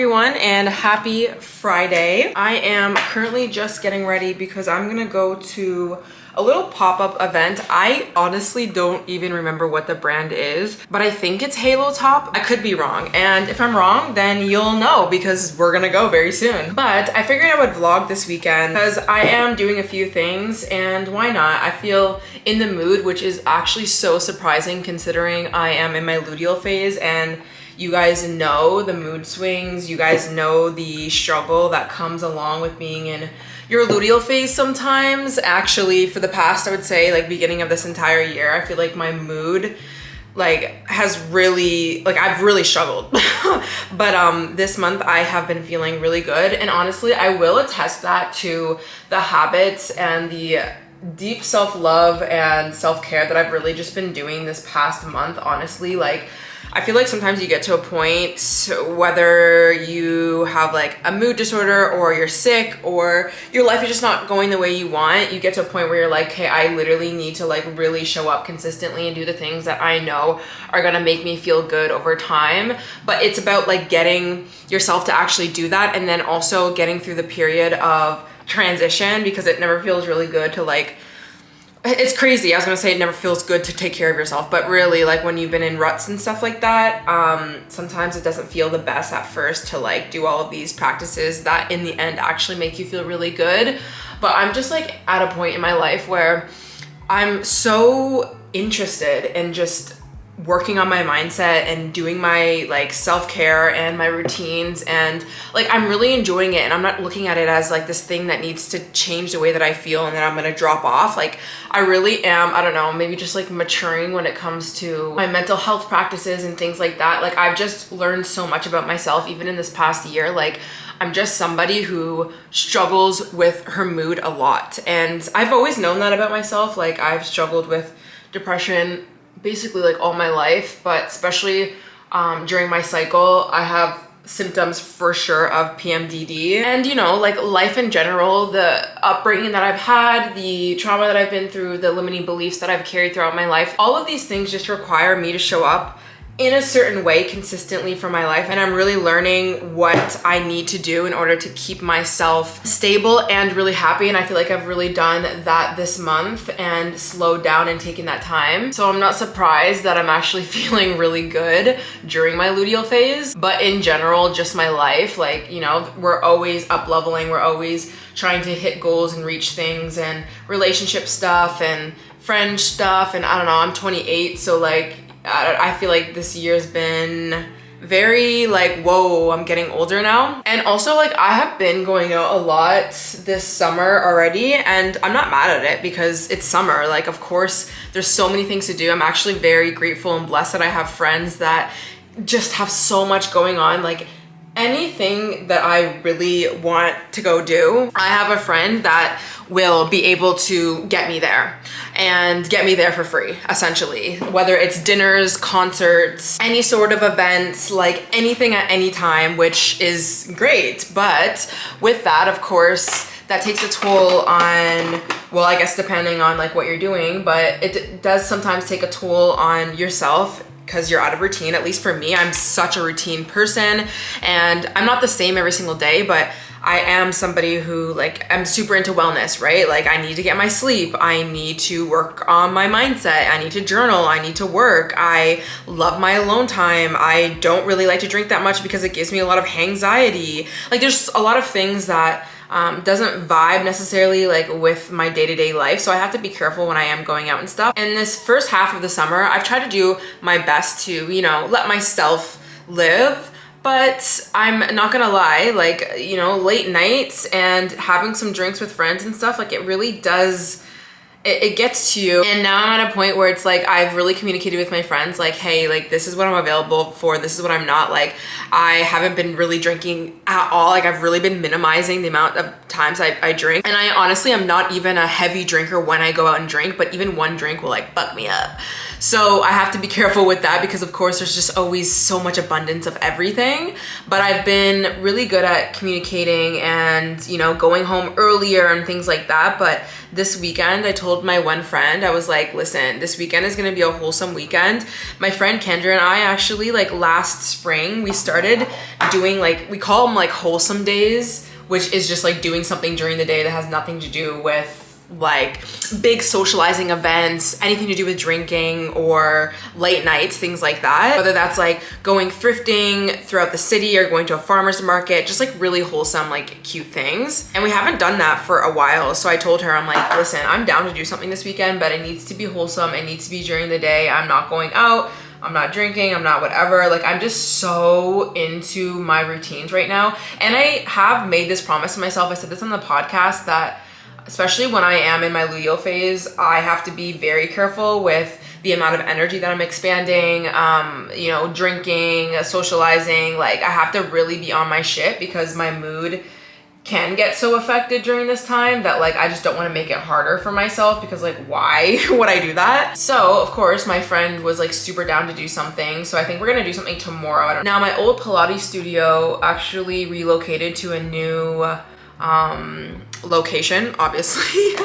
everyone, and happy Friday. I am currently just getting ready because I'm gonna go to a little pop-up event. I honestly don't even remember what the brand is, but I think it's Halo Top. I could be wrong, and if I'm wrong, then you'll know because we're gonna go very soon. But I figured I would vlog this weekend because I am doing a few things, and why not? I feel in the mood, which is actually so surprising considering I am in my luteal phase, and you guys know the mood swings, you guys know the struggle that comes along with being in your luteal phase sometimes. Actually, for the past, I would say, like, beginning of this entire year, I feel like my mood has really, I've really struggled. But this month I have been feeling really good, and honestly I will attest that to the habits and the deep self-love and self-care that I've really just been doing this past month. Honestly, I feel like sometimes you get to a point, whether you have like a mood disorder or you're sick or your life is just not going the way you want, you get to a point where you're like, hey, I literally need to really show up consistently and do the things that I know are gonna make me feel good over time. But it's about getting yourself to actually do that, and then also getting through the period of transition, because it never feels really good to it's crazy. I was gonna say it never feels good to take care of yourself, but really, when you've been in ruts and stuff like that, sometimes it doesn't feel the best at first to do all of these practices that in the end actually make you feel really good. But I'm just at a point in my life where I'm so interested in just working on my mindset and doing my self-care and my routines, and I'm really enjoying it, and I'm not looking at it as this thing that needs to change the way that I feel and then I'm gonna drop off. I really am, I don't know, maybe just maturing when it comes to my mental health practices and things like that. I've just learned so much about myself even in this past year. I'm just somebody who struggles with her mood a lot, and I've always known that about myself. I've struggled with depression basically all my life, but especially during my cycle, I have symptoms for sure of PMDD. And life in general, the upbringing that I've had, the trauma that I've been through, the limiting beliefs that I've carried throughout my life, all of these things just require me to show up in a certain way consistently for my life. And I'm really learning what I need to do in order to keep myself stable and really happy. And I feel like I've really done that this month and slowed down and taken that time. So I'm not surprised that I'm actually feeling really good during my luteal phase. But in general, just my life, we're always up leveling. We're always trying to hit goals and reach things, and relationship stuff and friend stuff. And I don't know, I'm 28, so I feel like this year's been very whoa, I'm getting older now. And also I have been going out a lot this summer already, and I'm not mad at it because it's summer. Of course there's so many things to do. I'm actually very grateful and blessed that I have friends that just have so much going on. Anything that I really want to go do, I have a friend that will be able to get me there, and get me there for free, essentially. Whether it's dinners, concerts, any sort of events, anything at any time, which is great. But with that, of course, that takes a toll on, well, I guess depending on what you're doing, but it does sometimes take a toll on yourself because you're out of routine. At least for me, I'm such a routine person, and I'm not the same every single day, but I am somebody who I'm super into wellness, right? I need to get my sleep. I need to work on my mindset. I need to journal. I need to work. I love my alone time. I don't really like to drink that much because it gives me a lot of anxiety. There's a lot of things that doesn't vibe necessarily with my day-to-day life. So I have to be careful when I am going out and stuff. And this first half of the summer, I've tried to do my best to, let myself live. But I'm not gonna lie, late nights and having some drinks with friends and stuff, it really does, it gets to you. And now I'm at a point where it's I've really communicated with my friends, hey, this is what I'm available for, this is what I'm not. I haven't been really drinking at all. I've really been minimizing the amount of times I drink. And I honestly am not even a heavy drinker when I go out and drink, but even one drink will fuck me up. So I have to be careful with that because of course there's just always so much abundance of everything. But I've been really good at communicating and, going home earlier and things like that. But this weekend, I told my one friend, I was like, listen, this weekend is gonna be a wholesome weekend. My friend Kendra and I actually, like last spring, we started doing like, we call them like wholesome days, which is just like doing something during the day that has nothing to do with like big socializing events, anything to do with drinking or late nights, things like that. Whether that's like going thrifting throughout the city or going to a farmer's market, just like really wholesome, like cute things. And we haven't done that for a while. So I told her, I'm like, listen, I'm down to do something this weekend, but it needs to be wholesome. It needs to be during the day. I'm not going out. I'm not drinking, I'm not whatever. Like, I'm just so into my routines right now. And I have made this promise to myself. I said this on the podcast that especially when I am in my luteal phase, I have to be very careful with the amount of energy that I'm expanding, you know, drinking, socializing. Like, I have to really be on my shit because my mood can get so affected during this time that like I just don't want to make it harder for myself, because like why would I do that? So of course my friend was like super down to do something, so I think we're gonna do something tomorrow. Now my old Pilates studio actually relocated to a new location, obviously,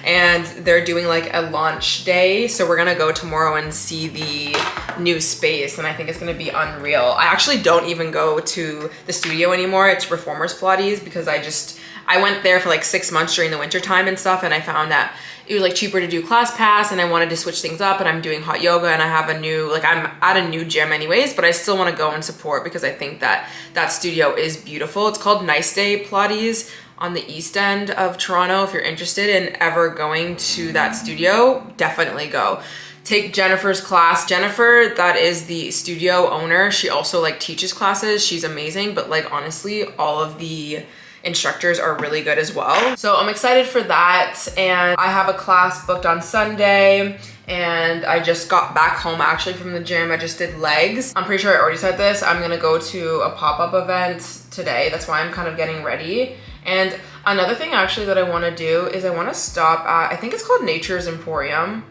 and they're doing like a launch day, so we're gonna go tomorrow and see the new space, and I think it's gonna be unreal. I actually don't even go to the studio anymore. It's Reformers Pilates, because I went there for like 6 months during the winter time and stuff, and I found that it was like cheaper to do class pass, and I wanted to switch things up, and I'm doing hot yoga, and I have a new, like I'm at a new gym anyways, but I still want to go and support because I think that that studio is beautiful. It's called Nice Day Pilates on the east end of Toronto. If you're interested in ever going to that studio, definitely go. Take Jennifer's class. Jennifer, that is the studio owner, she also like teaches classes. She's amazing, but like honestly, all of the instructors are really good as well. So I'm excited for that. And I have a class booked on Sunday, and I just got back home actually from the gym. I just did legs. I'm pretty sure I already said this. I'm gonna go to a pop-up event today. That's why I'm kind of getting ready. And another thing actually that I want to do is I want to stop at, I think it's called Nature's Emporium.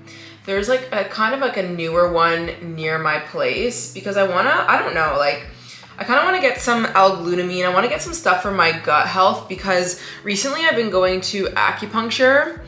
There's like a kind of like a newer one near my place, because I don't know, like I kind of want to get some L-glutamine. I want to get some stuff for my gut health, because recently I've been going to acupuncture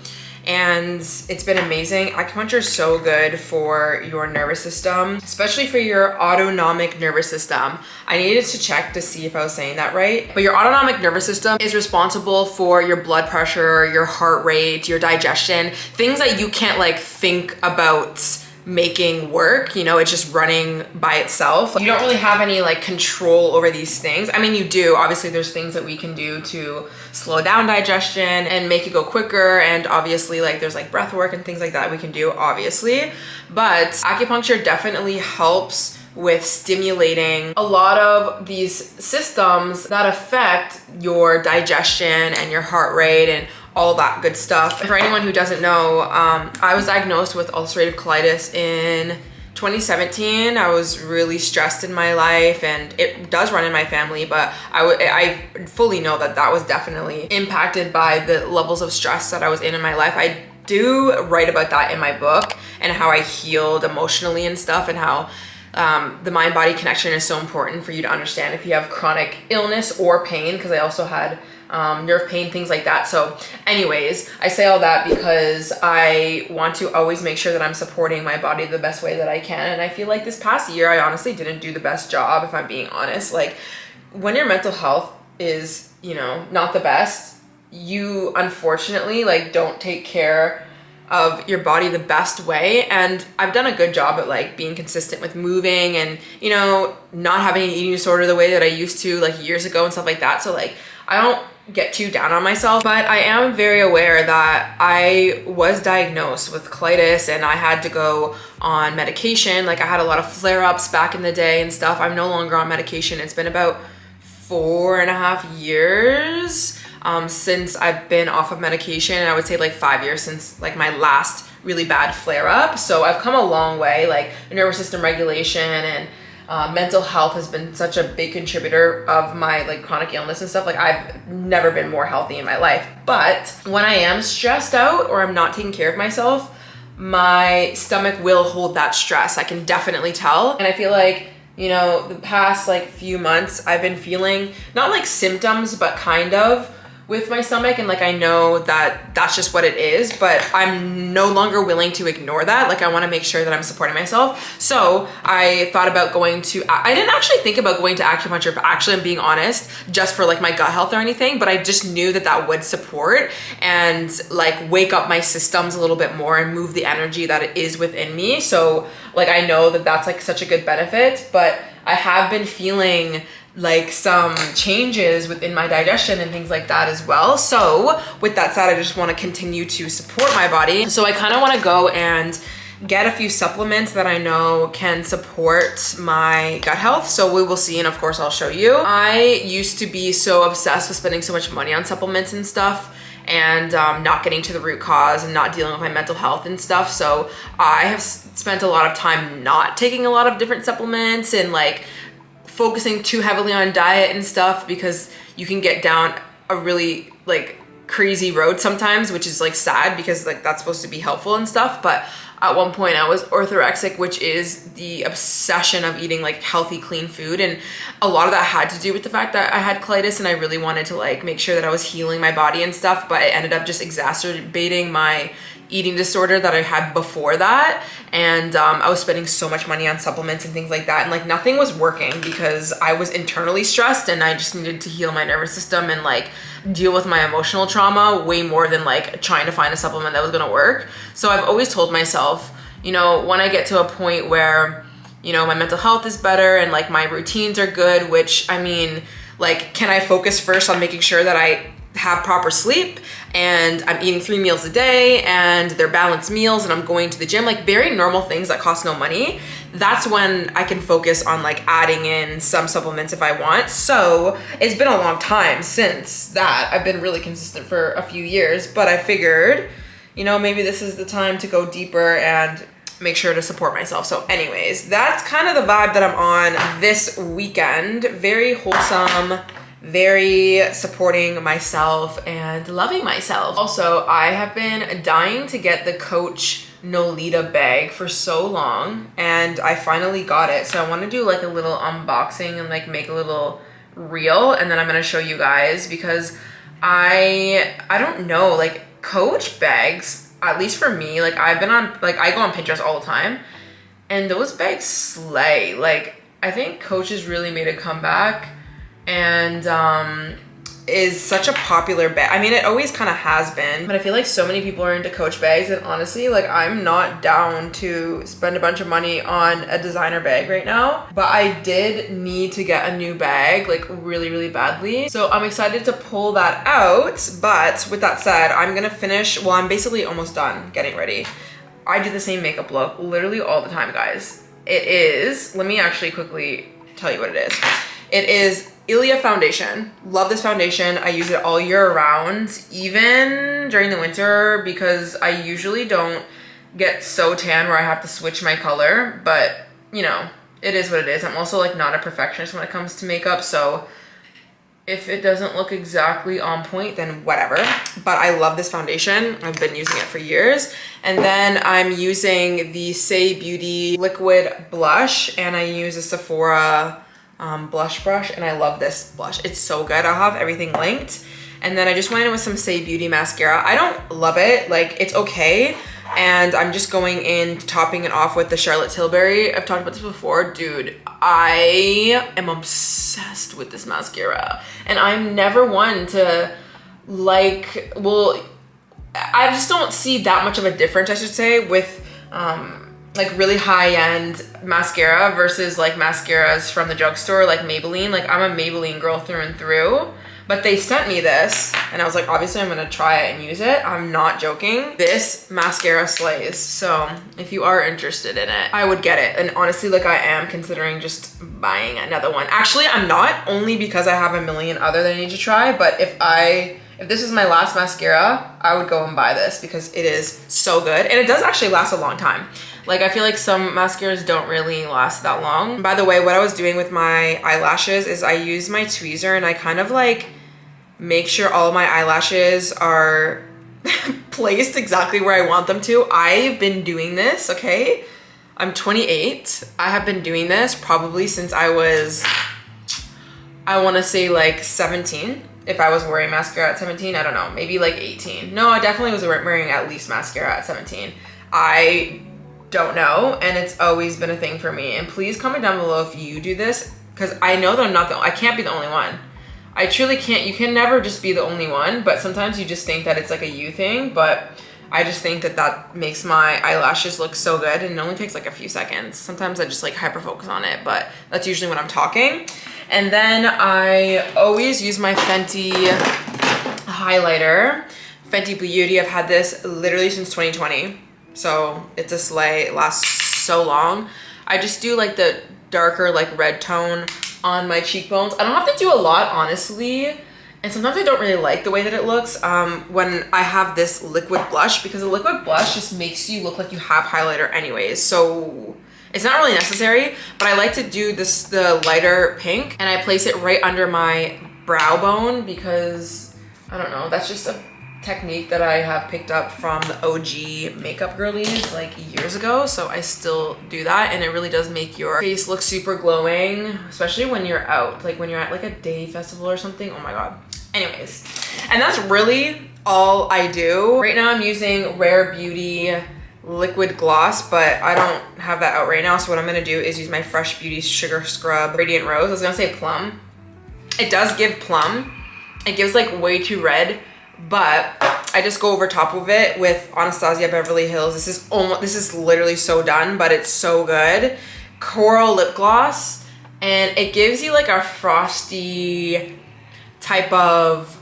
and it's been amazing. Acupuncture is so good for your nervous system, especially for your autonomic nervous system. I needed to check to see if I was saying that right. But your autonomic nervous system is responsible for your blood pressure, your heart rate, your digestion, things that you can't like think about making work, you know, it's just running by itself. You don't really have any like control over these things. I mean, you do. Obviously, there's things that we can do to slow down digestion and make it go quicker. And obviously, like there's like breath work and things like that we can do, obviously. But acupuncture definitely helps with stimulating a lot of these systems that affect your digestion and your heart rate and all that good stuff. For anyone who doesn't know, I was diagnosed with ulcerative colitis in 2017. I was really stressed in my life, and it does run in my family, but I fully know that that was definitely impacted by the levels of stress that I was in my life. I do write about that in my book, and how I healed emotionally and stuff, and how the mind-body connection is so important for you to understand if you have chronic illness or pain, because I also had nerve pain, things like that. So anyways, I say all that because I want to always make sure that I'm supporting my body the best way that I can. And I feel like this past year, I honestly didn't do the best job, if I'm being honest. Like when your mental health is, you know, not the best, you unfortunately like don't take care of your body the best way. And I've done a good job at like being consistent with moving and, you know, not having an eating disorder the way that I used to like years ago and stuff like that. So like I don't get too down on myself, but I am very aware that I was diagnosed with colitis and I had to go on medication. Like I had a lot of flare-ups back in the day and stuff. I'm no longer on medication. It's been about 4.5 years since I've been off of medication, and I would say like 5 years since like my last really bad flare-up. So I've come a long way. Like nervous system regulation and mental health has been such a big contributor of my like chronic illness and stuff. Like I've never been more healthy in my life. But when I am stressed out or I'm not taking care of myself, my stomach will hold that stress. I can definitely tell. And I feel like, you know, the past like few months I've been feeling not like symptoms, but kind of with my stomach, and like I know that that's just what it is, but I'm no longer willing to ignore that. Like I want to make sure that I'm supporting myself. So I thought about going to, I didn't actually think about going to acupuncture, but actually I'm being honest, just for like my gut health or anything, but I just knew that that would support and like wake up my systems a little bit more and move the energy that it is within me. So like I know that that's like such a good benefit, but I have been feeling like some changes within my digestion and things like that as well. So with that said, I just want to continue to support my body. So I kind of want to go and get a few supplements that I know can support my gut health. So we will see, and of course I'll show you. I used to be so obsessed with spending so much money on supplements and stuff, and not getting to the root cause and not dealing with my mental health and stuff. So I have spent a lot of time not taking a lot of different supplements and like focusing too heavily on diet and stuff, because you can get down a really like crazy road sometimes, which is like sad because like that's supposed to be helpful and stuff. But at one point I was orthorexic, which is the obsession of eating like healthy, clean food. And a lot of that had to do with the fact that I had colitis and I really wanted to like make sure that I was healing my body and stuff, but it ended up just exacerbating my eating disorder that I had before that. And I was spending so much money on supplements and things like that, and like nothing was working because I was internally stressed and I just needed to heal my nervous system and like deal with my emotional trauma way more than like trying to find a supplement that was gonna work. So I've always told myself, you know, when I get to a point where, you know, my mental health is better and like my routines are good, which I mean, like, can I focus first on making sure that I have proper sleep and I'm eating 3 meals a day and they're balanced meals and I'm going to the gym, like very normal things that cost no money. That's when I can focus on like adding in some supplements if I want. So it's been a long time since that. I've been really consistent for a few years, but I figured, you know, maybe this is the time to go deeper and make sure to support myself. So anyways, that's kind of the vibe that I'm on this weekend. Very wholesome, very supporting myself and loving myself. Also, I have been dying to get the Coach Nolita bag for so long, and I finally got it. So I want to do like a little unboxing and like make a little reel, and then I'm going to show you guys, because I don't know, like Coach bags, at least for me, like I've been on, like I go on Pinterest all the time and those bags slay. Like I think Coach has really made a comeback and is such a popular bag. I mean, it always kind of has been, but I feel like so many people are into Coach bags, and honestly, like I'm not down to spend a bunch of money on a designer bag right now, but I did need to get a new bag like really, really badly. So I'm excited to pull that out. But with that said, I'm gonna finish, well, I'm basically almost done getting ready. I do the same makeup look literally all the time, guys. It is, let me actually quickly tell you what it is. It is Ilia foundation. Love this foundation. I use it all year round, even during the winter, because I usually don't get so tan where I have to switch my color, but you know, it is what it is. I'm also like not a perfectionist when it comes to makeup, so if it doesn't look exactly on point, then whatever. But I love this foundation. I've been using it for years. And then I'm using the Say Beauty liquid blush, and I use a Sephora blush brush, and I love this blush. It's so good. I'll have everything linked. And then I just went in with some Say Beauty mascara. I don't love it, like it's okay. And I'm just going in, topping it off with the Charlotte Tilbury. I've talked about this before. Dude, I am obsessed with this mascara. And I'm never one to like, well, I just don't see that much of a difference, I should say, with like really high-end mascara versus like mascaras from the drugstore, like Maybelline. Like I'm a Maybelline girl through and through, but they sent me this and I was like, obviously I'm gonna try it and use it. I'm not joking. This mascara slays. So if you are interested in it, I would get it. And honestly, like I am considering just buying another one. Actually, I'm not, only because I have a million other that I need to try, but if this is my last mascara, I would go and buy this because it is so good. And it does actually last a long time. Like I feel like some mascaras don't really last that long. By the way, what I was doing with my eyelashes is I use my tweezer and I kind of like make sure all of my eyelashes are placed exactly where I want them to. I've been doing this, okay? I'm 28. I have been doing this probably since I was, I wanna say like 17. if I was wearing mascara at 17, I don't know, maybe like 18. No, I definitely was wearing at least mascara at 17. I don't know, and it's always been a thing for me. And please comment down below if you do this, because I know that I can't be the only one. I truly can't. You can never just be the only one, but sometimes you just think that it's like a you thing, but I just think that that makes my eyelashes look so good, and it only takes like a few seconds. Sometimes I just like hyper focus on it, but that's usually when I'm talking. And then I always use my Fenty highlighter, Fenty Beauty. I've had this literally since 2020, so it's a slay. It lasts so long. I just do like the darker like red tone on my cheekbones. I don't have to do a lot, honestly, and sometimes I don't really like the way that it looks when I have this liquid blush, because a liquid blush just makes you look like you have highlighter anyways, so it's not really necessary. But I like to do the lighter pink, and I place it right under my brow bone, because I don't know, that's just a technique that I have picked up from the OG makeup girlies like years ago, so I still do that, and it really does make your face look super glowing, especially when you're out, like when you're at like a day festival or something. Oh my god. Anyways, and that's really all I do. Right now I'm using Rare Beauty liquid gloss, but I don't have that out right now, so what I'm gonna do is use my Fresh Beauty Sugar Scrub Radiant Rose. I was gonna say plum. It does give plum. It gives like way too red, but I just go over top of it with Anastasia Beverly Hills. This is literally so done, but it's so good. Coral lip gloss, and it gives you like a frosty type of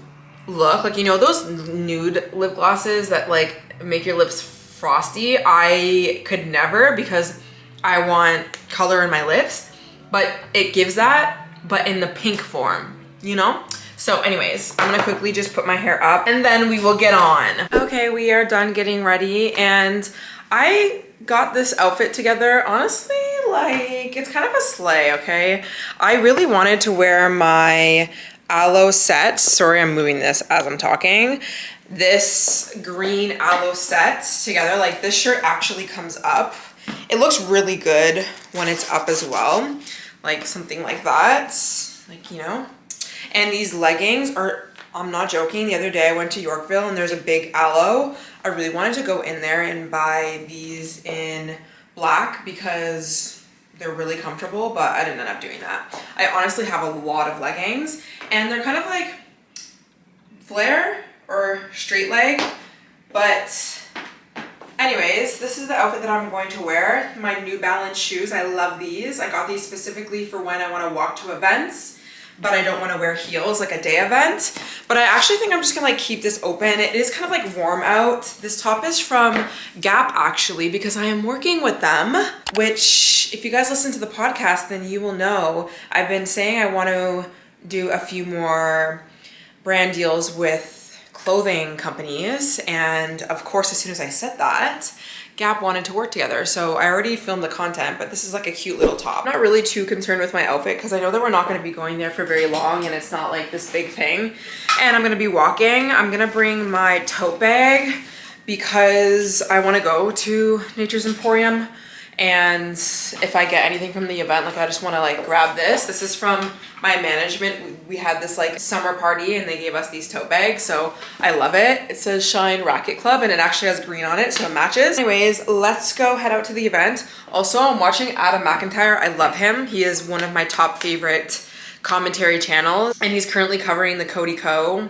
look. Like, you know those nude lip glosses that like make your lips frosty? I could never, because I want color in my lips, but it gives that, but in the pink form, you know? So anyways, I'm gonna quickly just put my hair up and then we will get on. Okay, we are done getting ready, and I got this outfit together, honestly, like it's kind of a slay, okay? I really wanted to wear my aloe set. Sorry, I'm moving this as I'm talking. This green aloe set together. Like, this shirt actually comes up. It looks really good when it's up as well. Like something like that, like, you know? And these leggings are, I'm not joking, the other day I went to Yorkville and there's a big aloe. I really wanted to go in there and buy these in black because they're really comfortable, but I didn't end up doing that. I honestly have a lot of leggings, and they're kind of like flare or straight leg, but anyways, this is the outfit that I'm going to wear. My New Balance shoes, I love these. I got these specifically for when I want to walk to events, but I don't want to wear heels like a day event. But I actually think I'm just gonna like keep this open. It is kind of like warm out. This top is from Gap actually, because I am working with them, which if you guys listen to the podcast, then you will know I've been saying I want to do a few more brand deals with clothing companies, and of course as soon as I said that, Gap wanted to work together, so I already filmed the content. But this is like a cute little top. I'm not really too concerned with my outfit because I know that we're not going to be going there for very long, and it's not like this big thing, and I'm going to be walking. I'm going to bring my tote bag because I want to go to Nature's Emporium, and if I get anything from the event, like I just want to like grab this. This is from my management. We had this like summer party and they gave us these tote bags, so I love it. It says Shine Racket Club and it actually has green on it, so it matches. Anyways, let's go head out to the event. Also, I'm watching Adam McIntyre. I love him. He is one of my top favorite commentary channels, and he's currently covering the Cody Co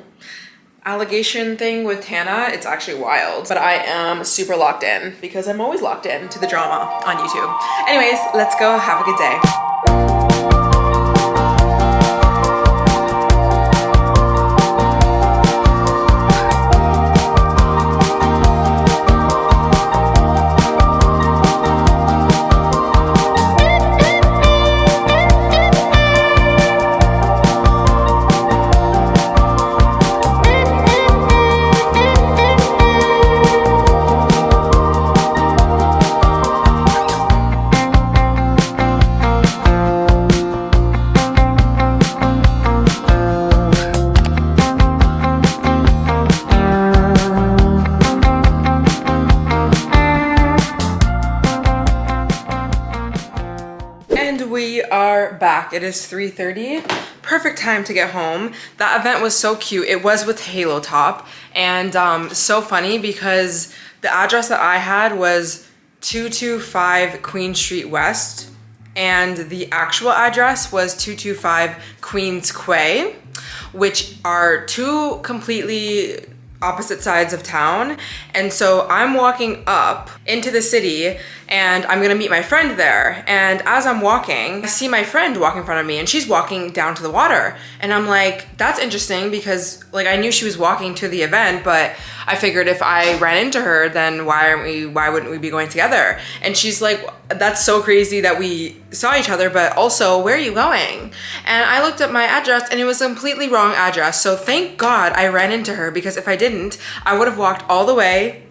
allegation thing with Tana. It's actually wild, but I am super locked in because I'm always locked in to the drama on YouTube. Anyways, let's go. Have a good day. are back. It is 3:30. Perfect time to get home. That event was so cute. It was with Halo Top, and so funny because the address that I had was 225 Queen Street West, and the actual address was 225 Queens Quay, which are two completely opposite sides of town. And so I'm walking up into the city and I'm gonna meet my friend there. And as I'm walking, I see my friend walk in front of me and she's walking down to the water. And I'm like, that's interesting because like I knew she was walking to the event, but I figured if I ran into her, then why wouldn't we be going together? And she's like, that's so crazy that we saw each other, but also, where are you going? And I looked up my address and it was a completely wrong address. So thank God I ran into her, because if I didn't, I would have walked all the way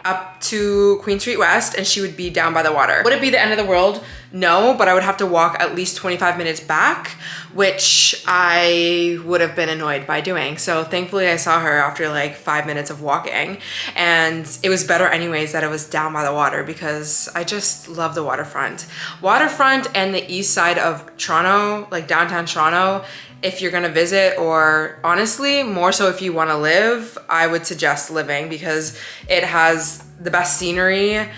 up to Queen Street West and she would be down by the water. Would it be the end of the world? No, but I would have to walk at least 25 minutes back, which I would have been annoyed by doing. So thankfully I saw her after like 5 minutes of walking, and it was better anyways that it was down by the water because I just love the waterfront. Waterfront and the east side of Toronto, like downtown Toronto, if you're gonna visit, or honestly, more so if you wanna live, I would suggest living because it has the best scenery,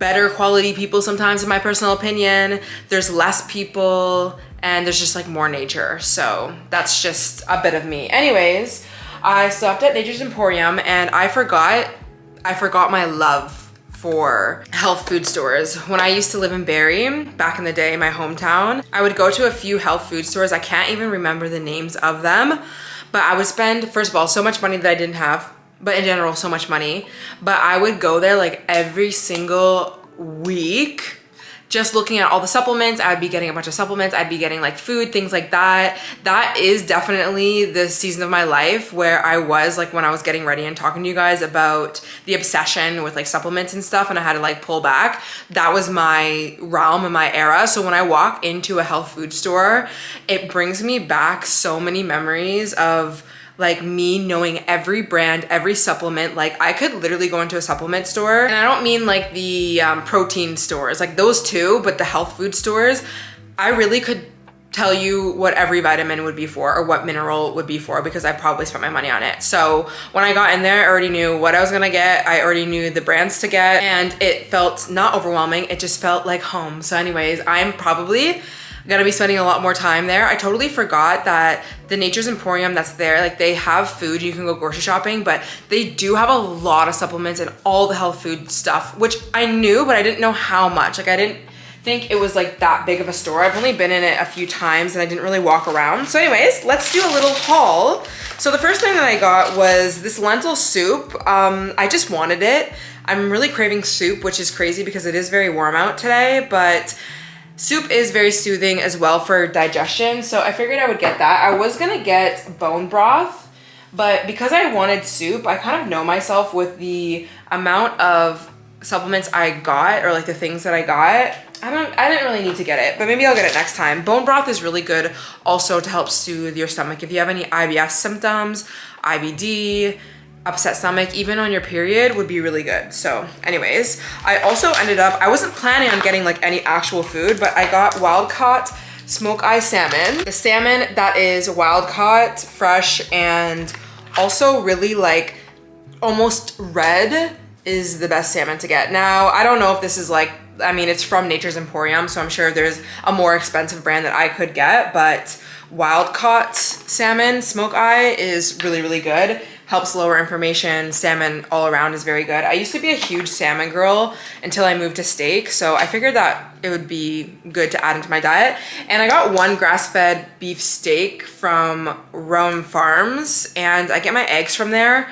better quality people sometimes in my personal opinion. There's less people and there's just like more nature. So that's just a bit of me. Anyways, I stopped at Nature's Emporium and I forgot my love for health food stores. When I used to live in Barrie, back in the day, my hometown, I would go to a few health food stores. I can't even remember the names of them, but I would spend, first of all, so much money that I didn't have, but in general, so much money. But I would go there like every single week, just looking at all the supplements. I'd be getting a bunch of supplements. I'd be getting like food, things like that. That is definitely the season of my life where I was like, when I was getting ready and talking to you guys about the obsession with like supplements and stuff, and I had to like pull back. That was my realm and my era. So when I walk into a health food store, it brings me back so many memories of like me knowing every brand, every supplement. Like I could literally go into a supplement store, and I don't mean like the protein stores, like those too, but the health food stores, I really could tell you what every vitamin would be for or what mineral would be for, because I probably spent my money on it. So when I got in there, I already knew what I was gonna get. I already knew the brands to get, and it felt not overwhelming. It just felt like home. So anyways, I'm probably gonna be spending a lot more time there. I totally forgot that the Nature's Emporium that's there, like they have food, you can go grocery shopping, but they do have a lot of supplements and all the health food stuff, which I knew, but I didn't know how much. Like I didn't think it was like that big of a store. I've only been in it a few times and I didn't really walk around. So anyways, let's do a little haul. So the first thing that I got was this lentil soup. I just wanted it. I'm really craving soup, which is crazy because it is very warm out today, but soup is very soothing as well for digestion, so I figured I would get that. I was gonna get bone broth, but because I wanted soup, I kind of know myself with the amount of supplements I got, or like the things that I got. I didn't really need to get it, but maybe I'll get it next time. Bone broth is really good also to help soothe your stomach. If you have any IBS symptoms, IBD, upset stomach, even on your period, would be really good. So anyways, I also ended up, I wasn't planning on getting like any actual food, but I got wild caught smoke eye salmon. The salmon that is wild caught, fresh, and also really like almost red is the best salmon to get. Now, I don't know if this is like, I mean, it's from Nature's Emporium, so I'm sure there's a more expensive brand that I could get, but wild caught salmon smoke eye is really, really good. Helps lower inflammation. Salmon all around is very good. I used to be a huge salmon girl until I moved to steak, so I figured that it would be good to add into my diet. And I got one grass-fed beef steak from Rome Farms, and I get my eggs from there.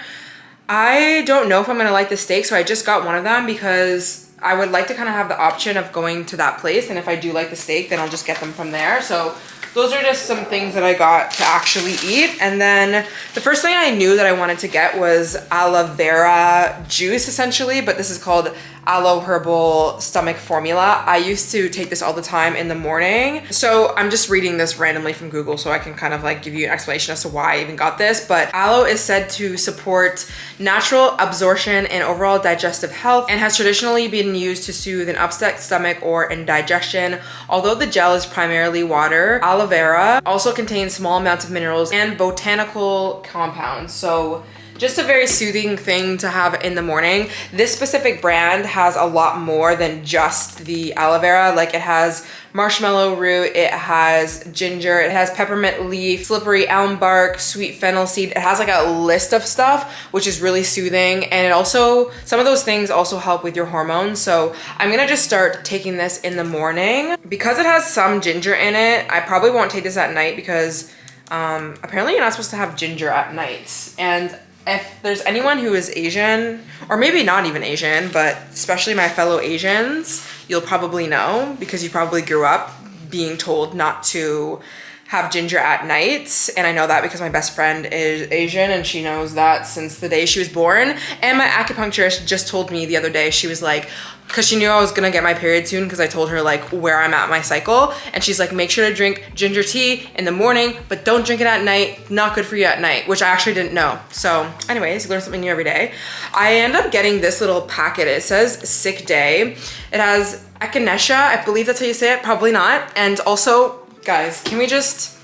I don't know if I'm gonna like the steak, so I just got one of them because I would like to kind of have the option of going to that place, and if I do like the steak, then I'll just get them from there. So those are just some things that I got to actually eat. And then the first thing I knew that I wanted to get was aloe vera juice, essentially, but this is called aloe herbal stomach formula. I used to take this all the time in the morning. So I'm just reading this randomly from Google so I can kind of like give you an explanation as to why I even got this. But aloe is said to support natural absorption and overall digestive health and has traditionally been used to soothe an upset stomach or indigestion. Although the gel is primarily water, aloe vera also contains small amounts of minerals and botanical compounds. So just a very soothing thing to have in the morning. This specific brand has a lot more than just the aloe vera. Like, it has marshmallow root, it has ginger, it has peppermint leaf, slippery elm bark, sweet fennel seed. It has like a list of stuff, which is really soothing. And it also, some of those things also help with your hormones. So I'm gonna just start taking this in the morning. Because it has some ginger in it, I probably won't take this at night because apparently you're not supposed to have ginger at night. And if there's anyone who is Asian, or maybe not even Asian, but especially my fellow Asians, you'll probably know because you probably grew up being told not to have ginger at night. And I know that because my best friend is Asian and she knows that since the day she was born. And my acupuncturist just told me the other day, she was like, because she knew I was gonna get my period soon because I told her like where I'm at my cycle. And she's like, make sure to drink ginger tea in the morning, but don't drink it at night. Not good for you at night, which I actually didn't know. So anyways, you learn something new every day. I end up getting this little packet. It says sick day. It has echinacea. I believe that's how you say it. Probably not. And also, guys, can we just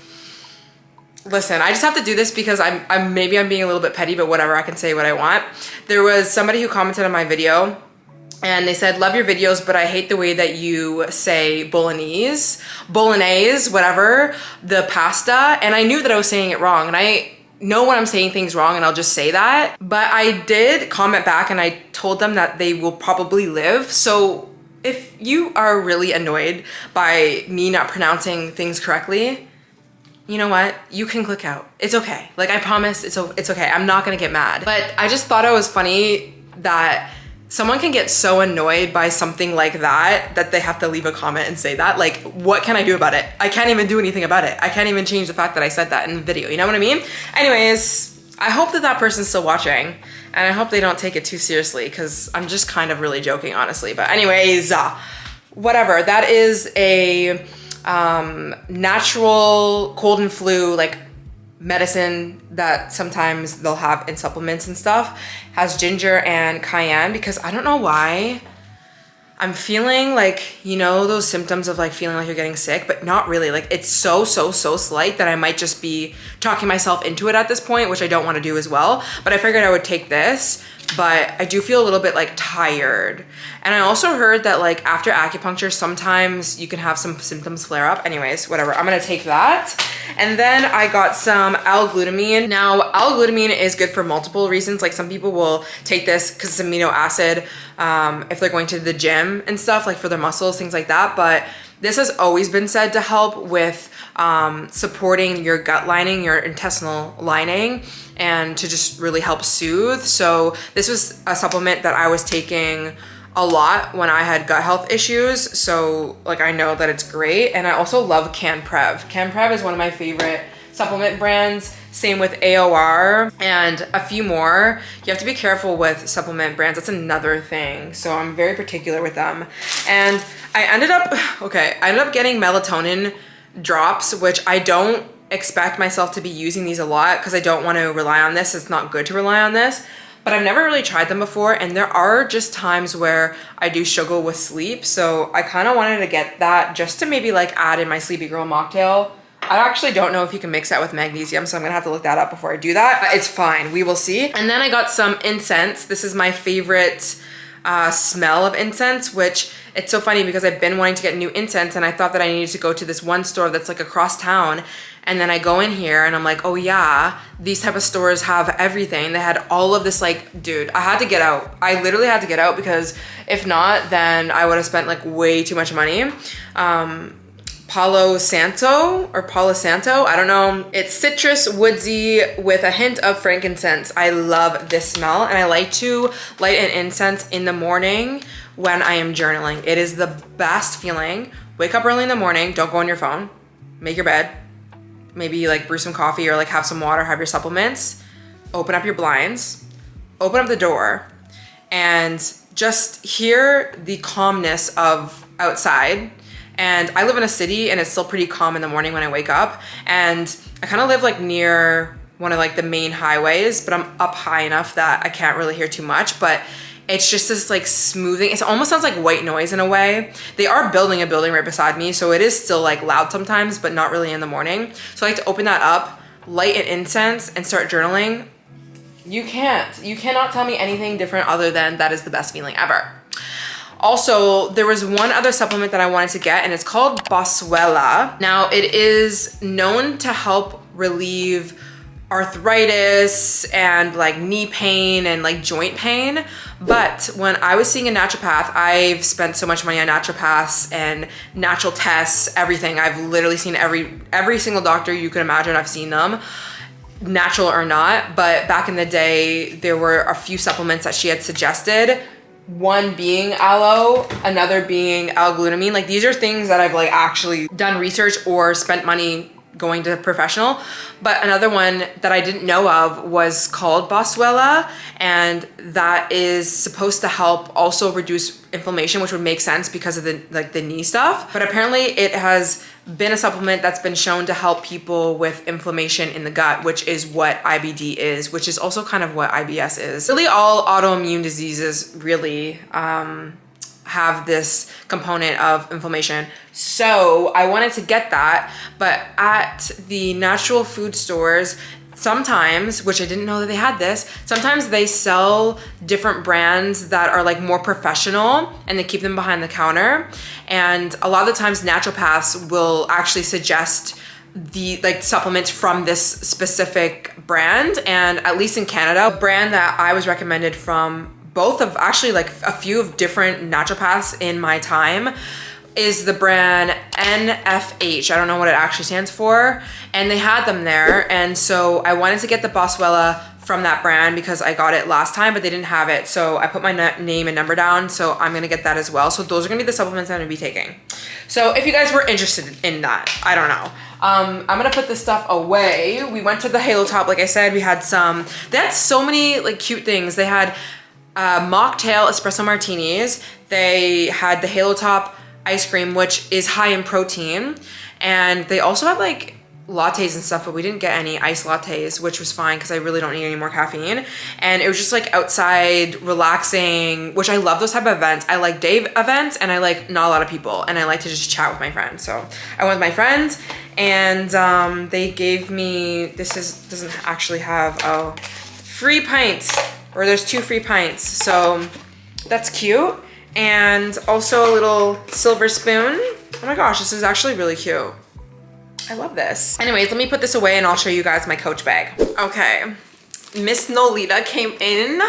listen? I just have to do this because I'm maybe I'm being a little bit petty, but whatever, I can say what I want. There was somebody who commented on my video and they said, love your videos, but I hate the way that you say bolognese, whatever, the pasta. And I knew that I was saying it wrong. And I know when I'm saying things wrong and I'll just say that. But I did comment back and I told them that they will probably live. So if you are really annoyed by me not pronouncing things correctly, you know what? You can click out. It's okay. Like, I promise it's okay. I'm not gonna get mad. But I just thought it was funny that someone can get so annoyed by something like that that they have to leave a comment and say that. Like, what can I do about it? I can't even do anything about it. I can't even change the fact that I said that in the video. You know what I mean? Anyways, I hope that that person's still watching and I hope they don't take it too seriously because I'm just kind of really joking, honestly. But anyways, whatever. That is a natural cold and flu like medicine that sometimes they'll have in supplements and stuff. Has ginger and cayenne because I don't know why I'm feeling like, you know, those symptoms of like feeling like you're getting sick, but not really. Like, it's so slight that I might just be talking myself into it at this point, which I don't want to do as well. But I figured I would take this, but I do feel a little bit like tired. And I also heard that like after acupuncture, sometimes you can have some symptoms flare up. Anyways, whatever, I'm gonna take that. And then I got some L-glutamine. Now, L-glutamine is good for multiple reasons. Like, some people will take this because it's amino acid if they're going to the gym and stuff, like for their muscles, things like that. But this has always been said to help with supporting your gut lining, your intestinal lining, and to just really help soothe. So this was a supplement that I was taking a lot when I had gut health issues. So like, I know that it's great. And I also love CanPrev. CanPrev is one of my favorite supplement brands. Same with AOR and a few more. You have to be careful with supplement brands. That's another thing. So I'm very particular with them. And I ended up getting melatonin drops, which I don't expect myself to be using these a lot because I don't want to rely on this. It's not good to rely on this. But I've never really tried them before, and there are just times where I do struggle with sleep. So I kind of wanted to get that just to maybe like add in my Sleepy Girl mocktail. I actually don't know if you can mix that with magnesium, so I'm gonna have to look that up before I do that. But it's fine, we will see. And then I got some incense. This is my favorite smell of incense, which it's so funny because I've been wanting to get new incense and I thought that I needed to go to this one store that's like across town. And then I go in here and I'm like, oh yeah, these type of stores have everything. They had all of this, like, dude, I had to get out. I literally had to get out because if not, then I would have spent like way too much money. Palo Santo, I don't know. It's citrus woodsy with a hint of frankincense. I love this smell and I like to light an incense in the morning when I am journaling. It is the best feeling. Wake up early in the morning, don't go on your phone. make your bed, maybe like brew some coffee or like have some water, have your supplements, open up your blinds, open up the door, and just hear the calmness of outside. And I live in a city and it's still pretty calm in the morning when I wake up. And I kind of live like near one of like the main highways, but I'm up high enough that I can't really hear too much. But it's just this like smoothing. It almost sounds like white noise in a way. They are building a building right beside me, so it is still like loud sometimes, but not really in the morning. So I like to open that up, light an incense, and start journaling. You cannot tell me anything different other than that is the best feeling ever. Also, there was one other supplement that I wanted to get, and it's called Boswellia. Now, it is known to help relieve arthritis and like knee pain and like joint pain. But when I was seeing a naturopath, I've spent so much money on naturopaths and natural tests, everything. I've literally seen every single doctor you could imagine. I've seen them, natural or not. But back in the day, there were a few supplements that she had suggested. One being aloe, another being L-glutamine. Like these are things that I've like actually done research or spent money going to a professional. But another one that I didn't know of was called Boswellia, and that is supposed to help also reduce inflammation, which would make sense because of the knee stuff. But apparently it has been a supplement that's been shown to help people with inflammation in the gut, which is what IBD is, which is also kind of what IBS is. Really all autoimmune diseases really have this component of inflammation. So I wanted to get that, but at the natural food stores, sometimes, which I didn't know that they had this, sometimes they sell different brands that are like more professional and they keep them behind the counter. And a lot of the times naturopaths will actually suggest the like supplements from this specific brand. And at least in Canada, a brand that I was recommended from both of actually like a few of different naturopaths in my time is the brand NFH. I don't know what it actually stands for. And they had them there. And so I wanted to get the Boswellia from that brand because I got it last time, but they didn't have it. So I put my name and number down. So I'm gonna get that as well. So those are gonna be the supplements I'm gonna be taking. So if you guys were interested in that, I don't know. I'm gonna put this stuff away. We went to the Halo Top, like I said, they had so many like cute things. They had mocktail espresso martinis. They had the Halo Top ice cream, which is high in protein. And they also had like lattes and stuff, but we didn't get any iced lattes, which was fine because I really don't need any more caffeine. And it was just like outside relaxing, which I love those type of events. I like day events and I like not a lot of people, and I like to just chat with my friends. So I went with my friends, and they gave me, doesn't actually have, free pints, or there's 2 free pints. So that's cute. And also a little silver spoon. Oh my gosh, this is actually really cute. I love this. Anyways, let me put this away and I'll show you guys my Coach bag. Okay, Miss Nolita came in.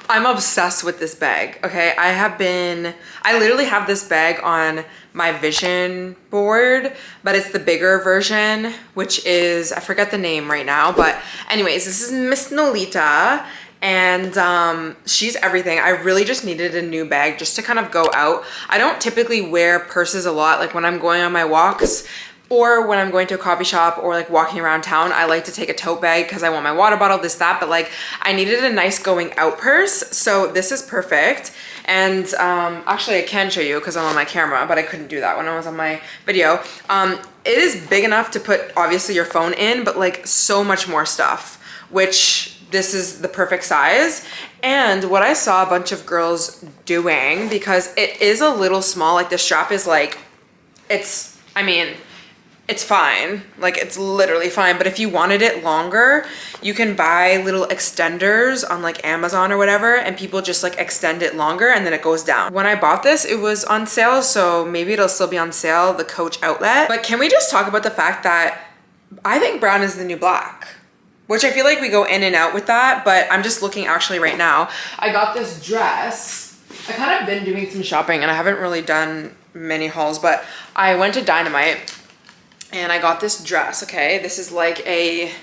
I'm obsessed with this bag, okay? I literally have this bag on my vision board, but it's the bigger version, which is, I forget the name right now, but anyways, this is Miss Nolita. And she's everything. I really just needed a new bag just to kind of go out. I don't typically wear purses a lot. Like when I'm going on my walks or when I'm going to a coffee shop or like walking around town, I like to take a tote bag because I want my water bottle, this, that. But like I needed a nice going out purse. So this is perfect. And actually I can show you because I'm on my camera, but I couldn't do that when I was on my video. It is big enough to put obviously your phone in, but like so much more stuff, which this is the perfect size. And what I saw a bunch of girls doing, because it is a little small, like the strap is like, it's fine. Like it's literally fine. But if you wanted it longer, you can buy little extenders on like Amazon or whatever, and people just like extend it longer and then it goes down. When I bought this, it was on sale. So maybe it'll still be on sale, the Coach outlet. But can we just talk about the fact that I think brown is the new black? Which I feel like we go in and out with that, but I'm just looking actually right now. I got this dress. I kind of been doing some shopping and I haven't really done many hauls, but I went to Dynamite and I got this dress, okay? This is like it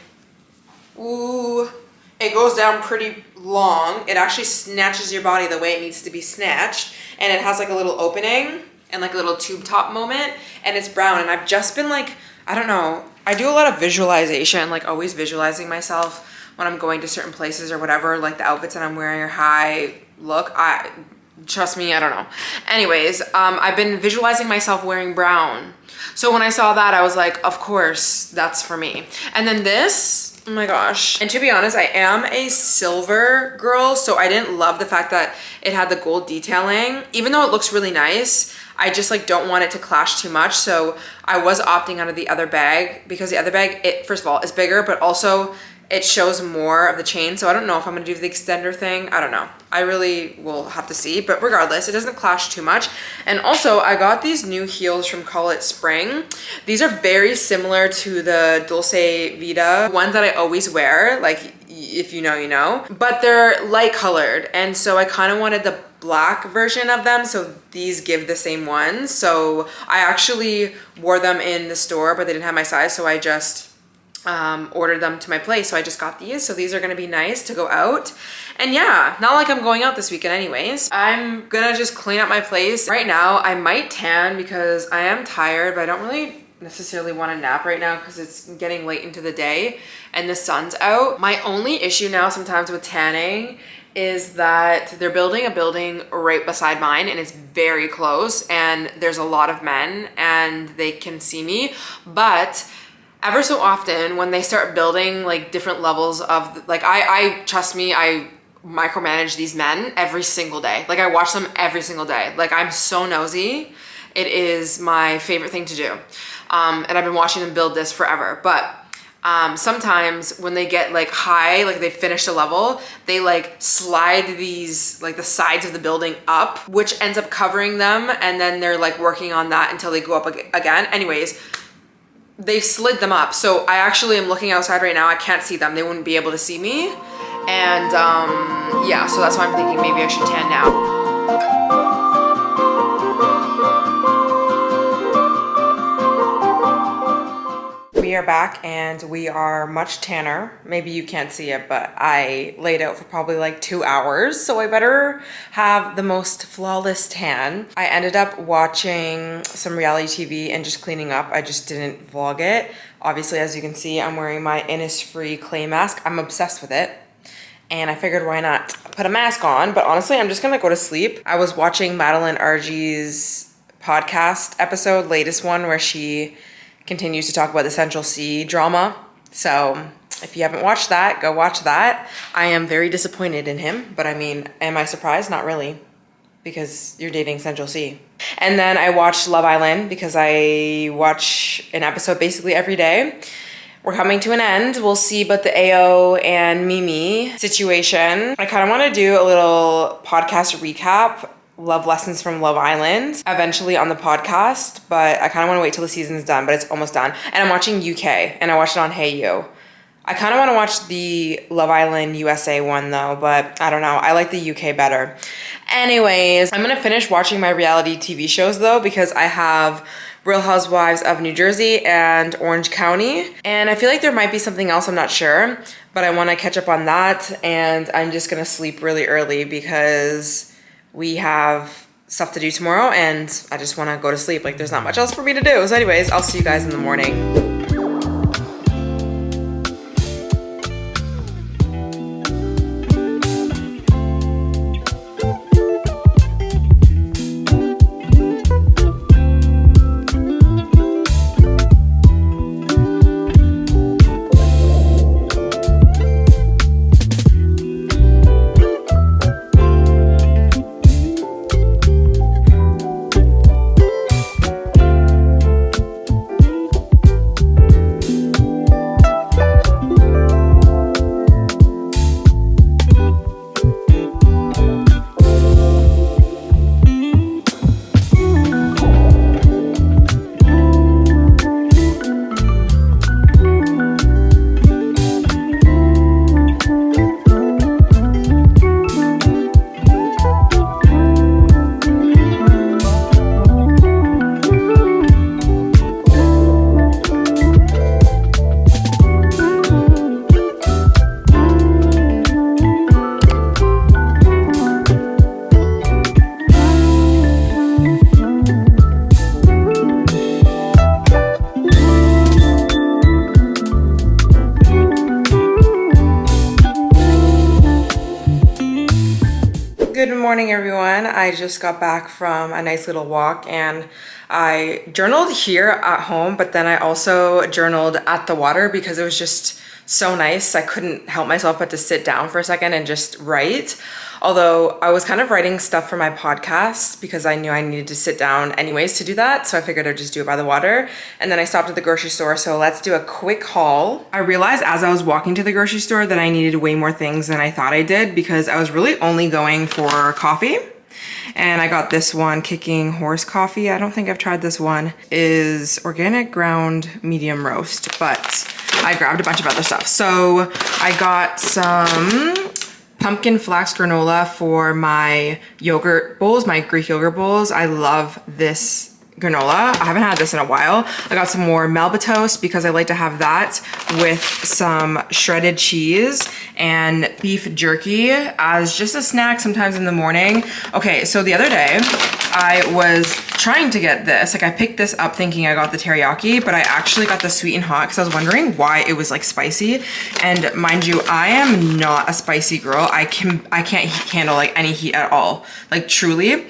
goes down pretty long. It actually snatches your body the way it needs to be snatched. And it has like a little opening and like a little tube top moment, and it's brown. And I've just been like I don't know. I do a lot of visualization, like always visualizing myself when I'm going to certain places or whatever, like the outfits that I'm wearing or how I look. Trust me, I don't know. Anyways, I've been visualizing myself wearing brown. So when I saw that, I was like, of course, that's for me. And then this, oh my gosh. And to be honest, I am a silver girl, so I didn't love the fact that it had the gold detailing. Even though it looks really nice, I just like don't want it to clash too much. So I was opting out of the other bag because the other bag, it first of all is bigger, but also it shows more of the chain. So I don't know if I'm gonna do the extender thing. I don't know. I really will have to see, but regardless, it doesn't clash too much. And also I got these new heels from Call It Spring. These are very similar to the Dulce Vita ones that I always wear. Like if you know, you know, but they're light colored. And so I kind of wanted the black version of them, so these give the same ones. So I actually wore them in the store, but they didn't have my size, so I just ordered them to my place. So I just got these. So these are gonna be nice to go out. And yeah, not like I'm going out this weekend anyways. I'm gonna just clean up my place. Right now, I might tan because I am tired, but I don't really necessarily want to nap right now because it's getting late into the day and the sun's out. My only issue now sometimes with tanning is that they're building a building right beside mine and it's very close and there's a lot of men and they can see me. But ever so often when they start building like different levels of, like I trust me, I micromanage these men every single day. Like I watch them every single day. Like I'm so nosy. It is my favorite thing to do. And I've been watching them build this forever. But sometimes when they get like high, like they finish the level, they like slide these, like the sides of the building up, which ends up covering them. And then they're like working on that until they go up again. Anyways, they've slid them up. So I actually am looking outside right now. I can't see them. They wouldn't be able to see me. And yeah, so that's why I'm thinking maybe I should tan now. We are back and we are much tanner. Maybe you can't see it, but I laid out for probably like 2 hours. So I better have the most flawless tan. I ended up watching some reality TV and just cleaning up. I just didn't vlog it. Obviously, as you can see, I'm wearing my Innisfree clay mask. I'm obsessed with it. And I figured why not put a mask on, but honestly, I'm just gonna go to sleep. I was watching Madeline Argy's podcast episode, latest one, where she continues to talk about the Central C drama. So if you haven't watched that, go watch that. I am very disappointed in him, but I mean, am I surprised? Not really, because you're dating Central C. And then I watched Love Island because I watch an episode basically every day. We're coming to an end. We'll see about the AO and Mimi situation. I kind of want to do a little podcast recap, love lessons from Love Island, eventually on the podcast, but I kind of want to wait till the season's done, but it's almost done. And I'm watching UK, and I watched it on Hey You. I kind of want to watch the Love Island USA one though, but I don't know. I like the UK better. Anyways, I'm going to finish watching my reality TV shows though, because I have Real Housewives of New Jersey and Orange County. And I feel like there might be something else, I'm not sure, but I want to catch up on that. And I'm just going to sleep really early because we have stuff to do tomorrow and I just want to go to sleep. Like there's not much else for me to do. So anyways, I'll see you guys in the morning. morning, everyone. I just got back from a nice little walk and I journaled here at home, but then I also journaled at the water because it was just so nice. I couldn't help myself but to sit down for a second and just write. Although I was kind of writing stuff for my podcast because I knew I needed to sit down anyways to do that. So I figured I'd just do it by the water. And then I stopped at the grocery store. So let's do a quick haul. I realized as I was walking to the grocery store that I needed way more things than I thought I did because I was really only going for coffee. And I got this one, Kicking Horse Coffee. I don't think I've tried this one. Is organic ground medium roast, but I grabbed a bunch of other stuff. So I got some pumpkin flax granola for my yogurt bowls, my Greek yogurt bowls. I love this granola. I haven't had this in a while. I got some more Melba toast because I like to have that with some shredded cheese and beef jerky as just a snack sometimes in the morning. Okay, so the other day I was trying to get this. Like I picked this up thinking I got the teriyaki, but I actually got the sweet and hot because I was wondering why it was like spicy. And mind you, I am not a spicy girl. I can't handle like any heat at all, like truly.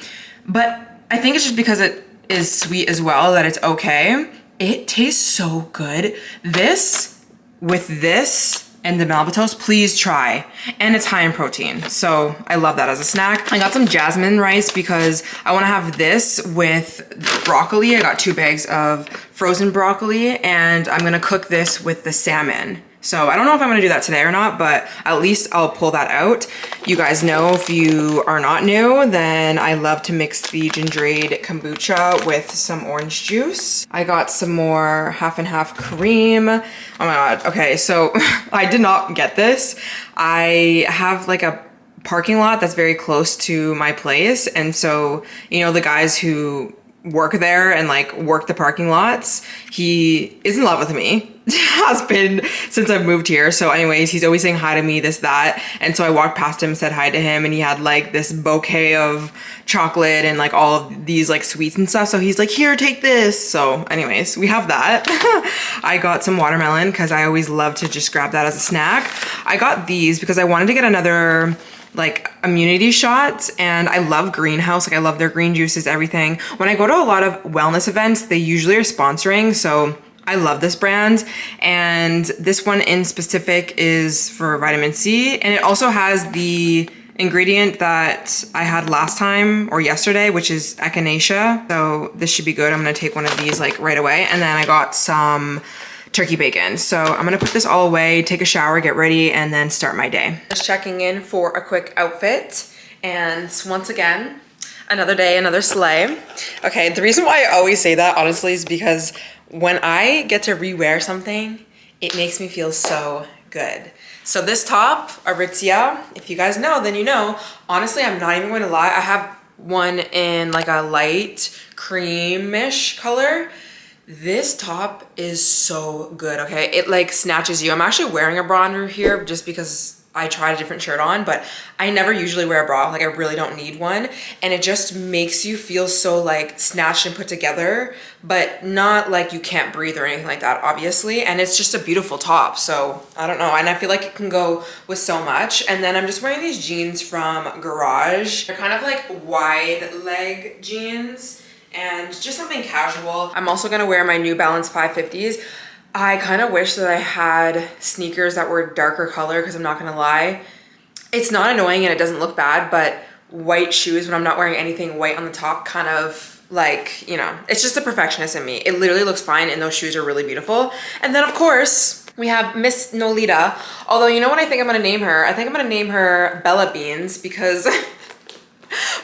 But I think it's just because it is sweet as well that it's okay. It tastes so good. This with this and the Melba toast, please try. And it's high in protein, so I love that as a snack. I got some jasmine rice because I want to have this with broccoli. I got 2 bags of frozen broccoli and I'm gonna cook this with the salmon. So I don't know if I'm gonna do that today or not, but at least I'll pull that out. You guys know, if you are not new, then I love to mix the gingerade kombucha with some orange juice. I got some more half and half cream. Oh my God, okay, so I did not get this. I have like a parking lot that's very close to my place. And so, you know, the guys who work there and like work the parking lots, he is in love with me. Has been since I've moved here. So anyways, he's always saying hi to me, this, that. And so I walked past him, said hi to him, and he had like this bouquet of chocolate and like all of these like sweets and stuff. So he's like, here, take this. So anyways, we have that. I got some watermelon because I always love to just grab that as a snack. I got these because I wanted to get another like immunity shots, and I love Greenhouse. Like I love their green juices, everything. When I go to a lot of wellness events, they usually are sponsoring, so I love this brand. And this one in specific is for vitamin C, and it also has the ingredient that I had last time or yesterday, which is echinacea. So this should be good. I'm gonna take one of these like right away. And then I got some turkey bacon. So I'm gonna put this all away, take a shower, get ready, and then start my day. Just checking in for a quick outfit. And once again, another day, another sleigh. Okay, the reason why I always say that, honestly, is because when I get to rewear something, it makes me feel so good. So this top, Aritzia, if you guys know, then you know. Honestly, I'm not even going to lie. I have one in like a light creamish color. This top is so good, okay? It like snatches you. I'm actually wearing a bra under here just because I tried a different shirt on, but I never usually wear a bra. Like I really don't need one. And it just makes you feel so like snatched and put together, but not like you can't breathe or anything like that, obviously. And it's just a beautiful top. So I don't know. And I feel like it can go with so much. And then I'm just wearing these jeans from Garage. They're kind of like wide leg jeans and just something casual. I'm also gonna wear my New Balance 550s. I kind of wish that I had sneakers that were darker color because I'm not gonna lie, it's not annoying and it doesn't look bad, but white shoes when I'm not wearing anything white on the top kind of like, you know, it's just a perfectionist in me. It literally looks fine and those shoes are really beautiful. And then of course, we have Miss Nolita. Although, you know what I think I'm gonna name her? I think I'm gonna name her Bella Beans because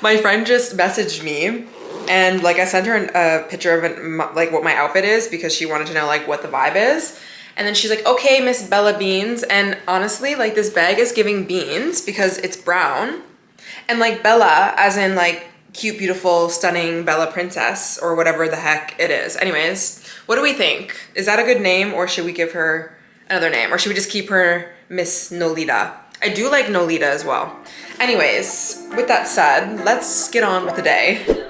my friend just messaged me. And like I sent her a picture of like what my outfit is because she wanted to know like what the vibe is. And then she's like, okay, Miss Bella Beans. And honestly, like this bag is giving beans because it's brown. And like Bella, as in like cute, beautiful, stunning Bella princess or whatever the heck it is. Anyways, what do we think? Is that a good name or should we give her another name? Or should we just keep her Miss Nolita? I do like Nolita as well. Anyways, with that said, let's get on with the day.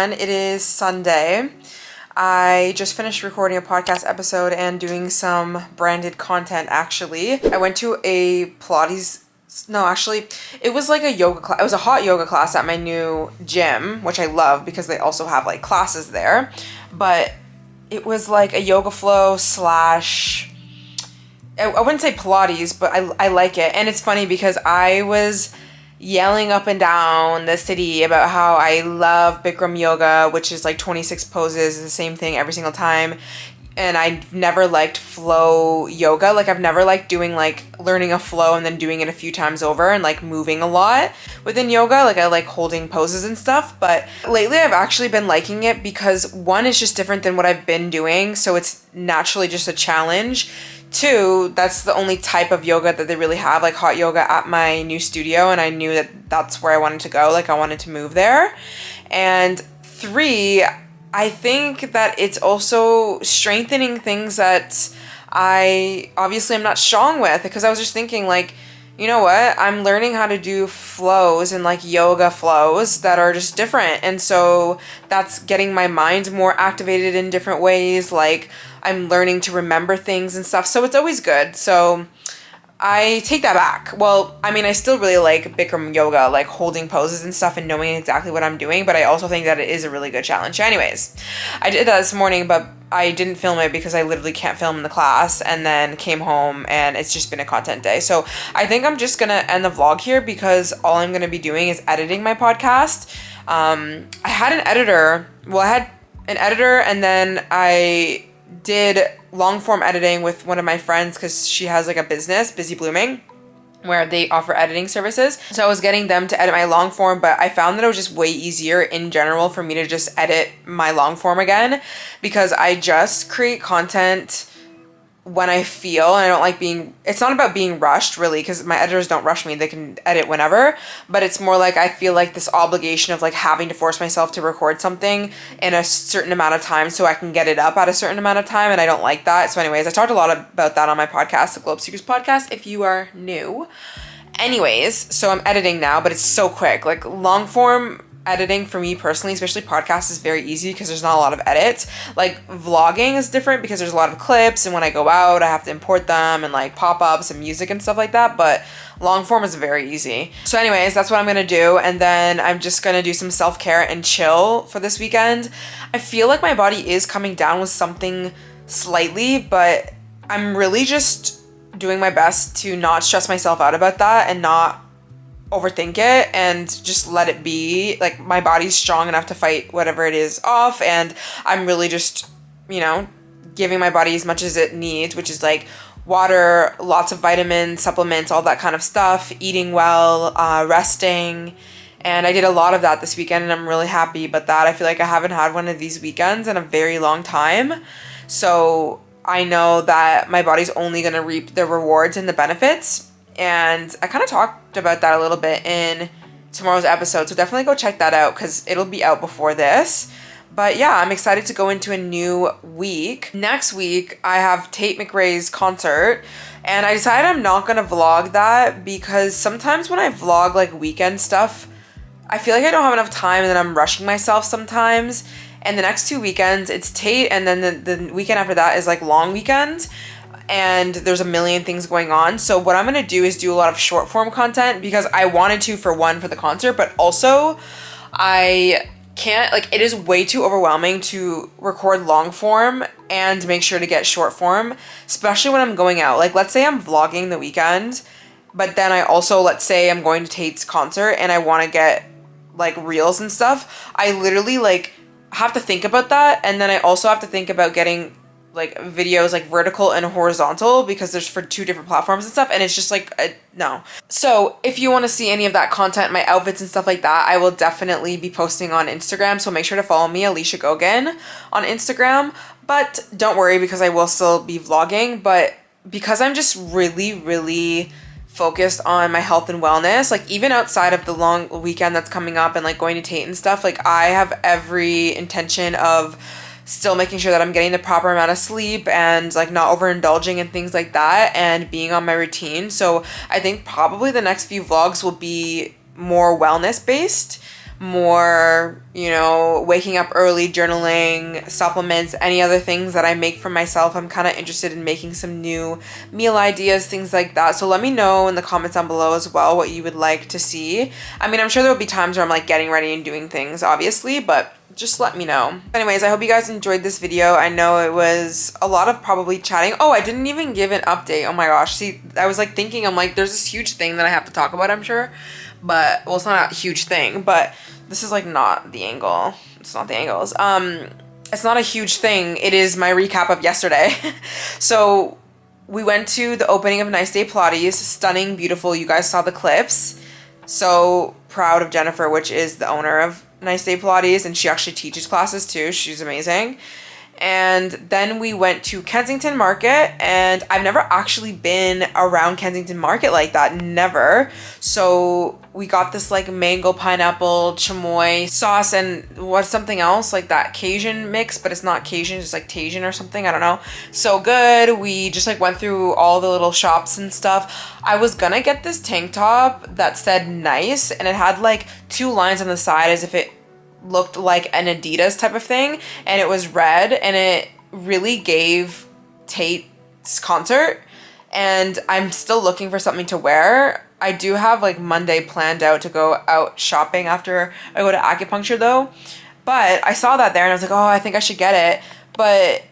everyone. It is Sunday. I just finished recording a podcast episode and doing some branded content actually. I went to a Pilates, no actually, it was like a yoga class. It was a hot yoga class at my new gym, which I love because they also have like classes there. But it was like a yoga flow slash, I wouldn't say Pilates, but I like it. And it's funny because I was yelling up and down the city about how I love Bikram yoga, which is like 26 poses, the same thing every single time. And I never liked flow yoga. Like I've never liked doing like learning a flow and then doing it a few times over and like moving a lot within yoga. Like I like holding poses and stuff. But lately I've actually been liking it because one, is just different than what I've been doing. So it's naturally just a challenge. Two, that's the only type of yoga that they really have, like hot yoga at my new studio. And I knew that that's where I wanted to go. Like I wanted to move there. And three, I think that it's also strengthening things that I obviously am not strong with, because I was just thinking like, you know what, I'm learning how to do flows and like yoga flows that are just different. And so that's getting my mind more activated in different ways. Like I'm learning to remember things and stuff. So it's always good. So I take that back. Well, I mean, I still really like Bikram yoga, like holding poses and stuff and knowing exactly what I'm doing, but I also think that it is a really good challenge. Anyways, I did that this morning, but I didn't film it because I literally can't film in the class, and then came home and it's just been a content day. So I think I'm just gonna end the vlog here because all I'm gonna be doing is editing my podcast. I had an editor, and then I did long form editing with one of my friends because she has like a business, Busy Blooming, where they offer editing services. So I was getting them to edit my long form, but I found that it was just way easier in general for me to just edit my long form again, because I just create content when I feel, and I don't like it's not about being rushed really, because my editors don't rush me, they can edit whenever, but it's more like I feel like this obligation of like having to force myself to record something in a certain amount of time so I can get it up at a certain amount of time, and I don't like that. So anyways, I talked a lot about that on my podcast, the Globe Seekers podcast, if you are new. Anyways, so I'm editing now, but it's so quick. Like long form editing for me personally, especially podcasts, is very easy because there's not a lot of edits. Like vlogging is different because there's a lot of clips, and when I go out I have to import them and like pop-ups and music and stuff like that, but long form is very easy. So anyways, that's what I'm gonna do, and then I'm just gonna do some self-care and chill for this weekend. I feel like my body is coming down with something slightly, but I'm really just doing my best to not stress myself out about that and not overthink it and just let it be. Like my body's strong enough to fight whatever it is off, and I'm really just, you know, giving my body as much as it needs, which is like water, lots of vitamins, supplements, all that kind of stuff, eating well, resting. And I did a lot of that this weekend, and I'm really happy about that. I feel like I haven't had one of these weekends in a very long time. So I know that my body's only going to reap the rewards and the benefits. And I kind of talked about that a little bit in tomorrow's episode, so definitely go check that out because it'll be out before this. But yeah, I'm excited to go into a new week. Next week, I have Tate McRae's concert, and I decided I'm not going to vlog that because sometimes when I vlog like weekend stuff, I feel like I don't have enough time and then I'm rushing myself sometimes. And the next 2 weekends, it's Tate, and then the weekend after that is like long weekend. And there's a million things going on. So what I'm going to do is do a lot of short form content because I wanted to, for the concert, but also I can't, like, it is way too overwhelming to record long form and make sure to get short form, especially when I'm going out. Like, let's say I'm vlogging the weekend, but then I also, let's say I'm going to Tate's concert and I want to get like reels and stuff. I literally like have to think about that. And then I also have to think about getting like videos like vertical and horizontal because there's for 2 different platforms and stuff, and it's just like no. So if you want to see any of that content, my outfits and stuff like that, I will definitely be posting on Instagram, so make sure to follow me, Alicia Gogan, on Instagram. But don't worry because I will still be vlogging, but because I'm just really focused on my health and wellness, like even outside of the long weekend that's coming up and like going to Tate and stuff, like I have every intention of still making sure that I'm getting the proper amount of sleep and like not overindulging and things like that and being on my routine. So I think probably the next few vlogs will be more wellness based, more, you know, waking up early, journaling, supplements, any other things that I make for myself. I'm kind of interested in making some new meal ideas, things like that. So let me know in the comments down below as well what you would like to see. I mean, I'm sure there'll be times where I'm like getting ready and doing things, obviously, but just let me know. Anyways, I hope you guys enjoyed this video. I know it was a lot of probably chatting. Oh, I didn't even give an update. Oh my gosh. See, I was like thinking, I'm like, there's this huge thing that I have to talk about, I'm sure. But, well, it's not a huge thing, but this is like not the angle. It's not the angles. It's not a huge thing. It is my recap of yesterday. So we went to the opening of Nice Day Pilates. Stunning, beautiful. You guys saw the clips. So proud of Jennifer, which is the owner of Nice Day Pilates, and she actually teaches classes too. She's amazing. And then we went to Kensington Market, and I've never actually been around Kensington Market like that, never. So we got this like mango pineapple chamoy sauce and what's something else like that Cajun mix, but it's not Cajun, it's like Tajin or something, I don't know. So good. We just like went through all the little shops and stuff. I was gonna get this tank top that said nice, and it had like 2 lines on the side as if it looked like an Adidas type of thing, and it was red, and it really gave Tate's concert, and I'm still looking for something to wear. I do have like Monday planned out to go out shopping after I go to acupuncture though, but I saw that there and I was like, oh, I think I should get it. But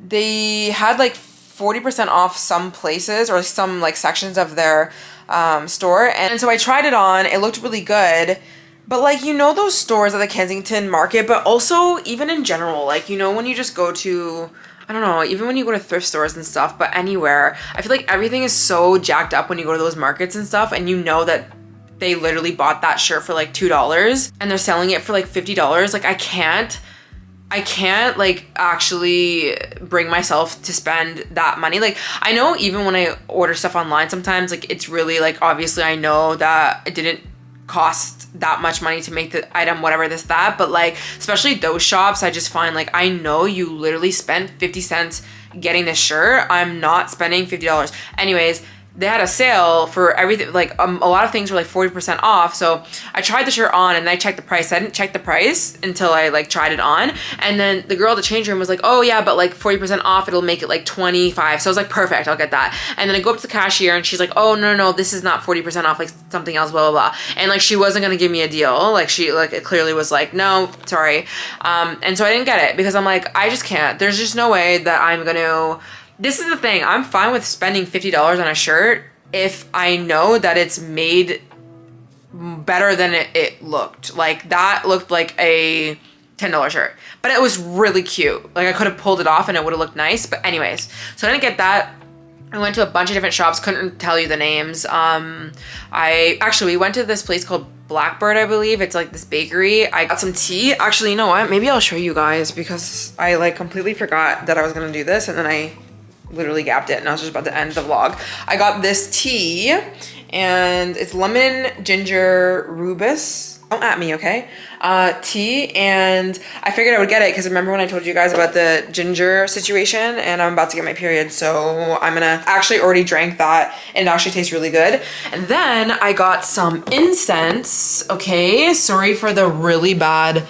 they had like 40% off some places or some like sections of their store, and so I tried it on. It looked really good. But like, you know, those stores at the Kensington Market, but also even in general, like, you know, when you just go to, I don't know, even when you go to thrift stores and stuff, but anywhere, I feel like everything is so jacked up when you go to those markets and stuff, and you know that they literally bought that shirt for like $2 and they're selling it for like $50. Like, I can't like actually bring myself to spend that money. Like, I know even when I order stuff online sometimes, like, it's really like, obviously I know that it didn't cost that much money to make the item, whatever, this, that, but like, especially those shops, I just find like, I know you literally spent 50 cents getting this shirt. I'm not spending $50. Anyways, they had a sale for everything, like a lot of things were like 40% off. So I tried the shirt on and I checked the price. I didn't check the price until I like tried it on. And then the girl at the change room was like, oh yeah, but like 40% off, it'll make it like 25. So I was like, perfect, I'll get that. And then I go up to the cashier and she's like, oh, no, this is not 40% off, like something else, blah, blah, blah. And like, she wasn't gonna give me a deal. Like, she like, it clearly was like, no, sorry. And so I didn't get it because I'm like, I just can't. There's just no way that I'm gonna. This is the thing, I'm fine with spending $50 on a shirt if I know that it's made better than it looked. Like, that looked like a $10 shirt, but it was really cute. Like, I could have pulled it off and it would have looked nice, but anyways. So I didn't get that. I went to a bunch of different shops, couldn't tell you the names. We went to this place called Blackbird, I believe. It's like this bakery. I got some tea. Actually, you know what? Maybe I'll show you guys because I like completely forgot that I was gonna do this, and then I literally gapped it and I was just about to end the vlog. I got this tea and it's lemon ginger rubus. Don't at me, okay? Tea, and I figured I would get it because remember when I told you guys about the ginger situation, and I'm about to get my period, so I'm gonna actually already drank that and it actually tastes really good. And then I got some incense, okay? Sorry for the really bad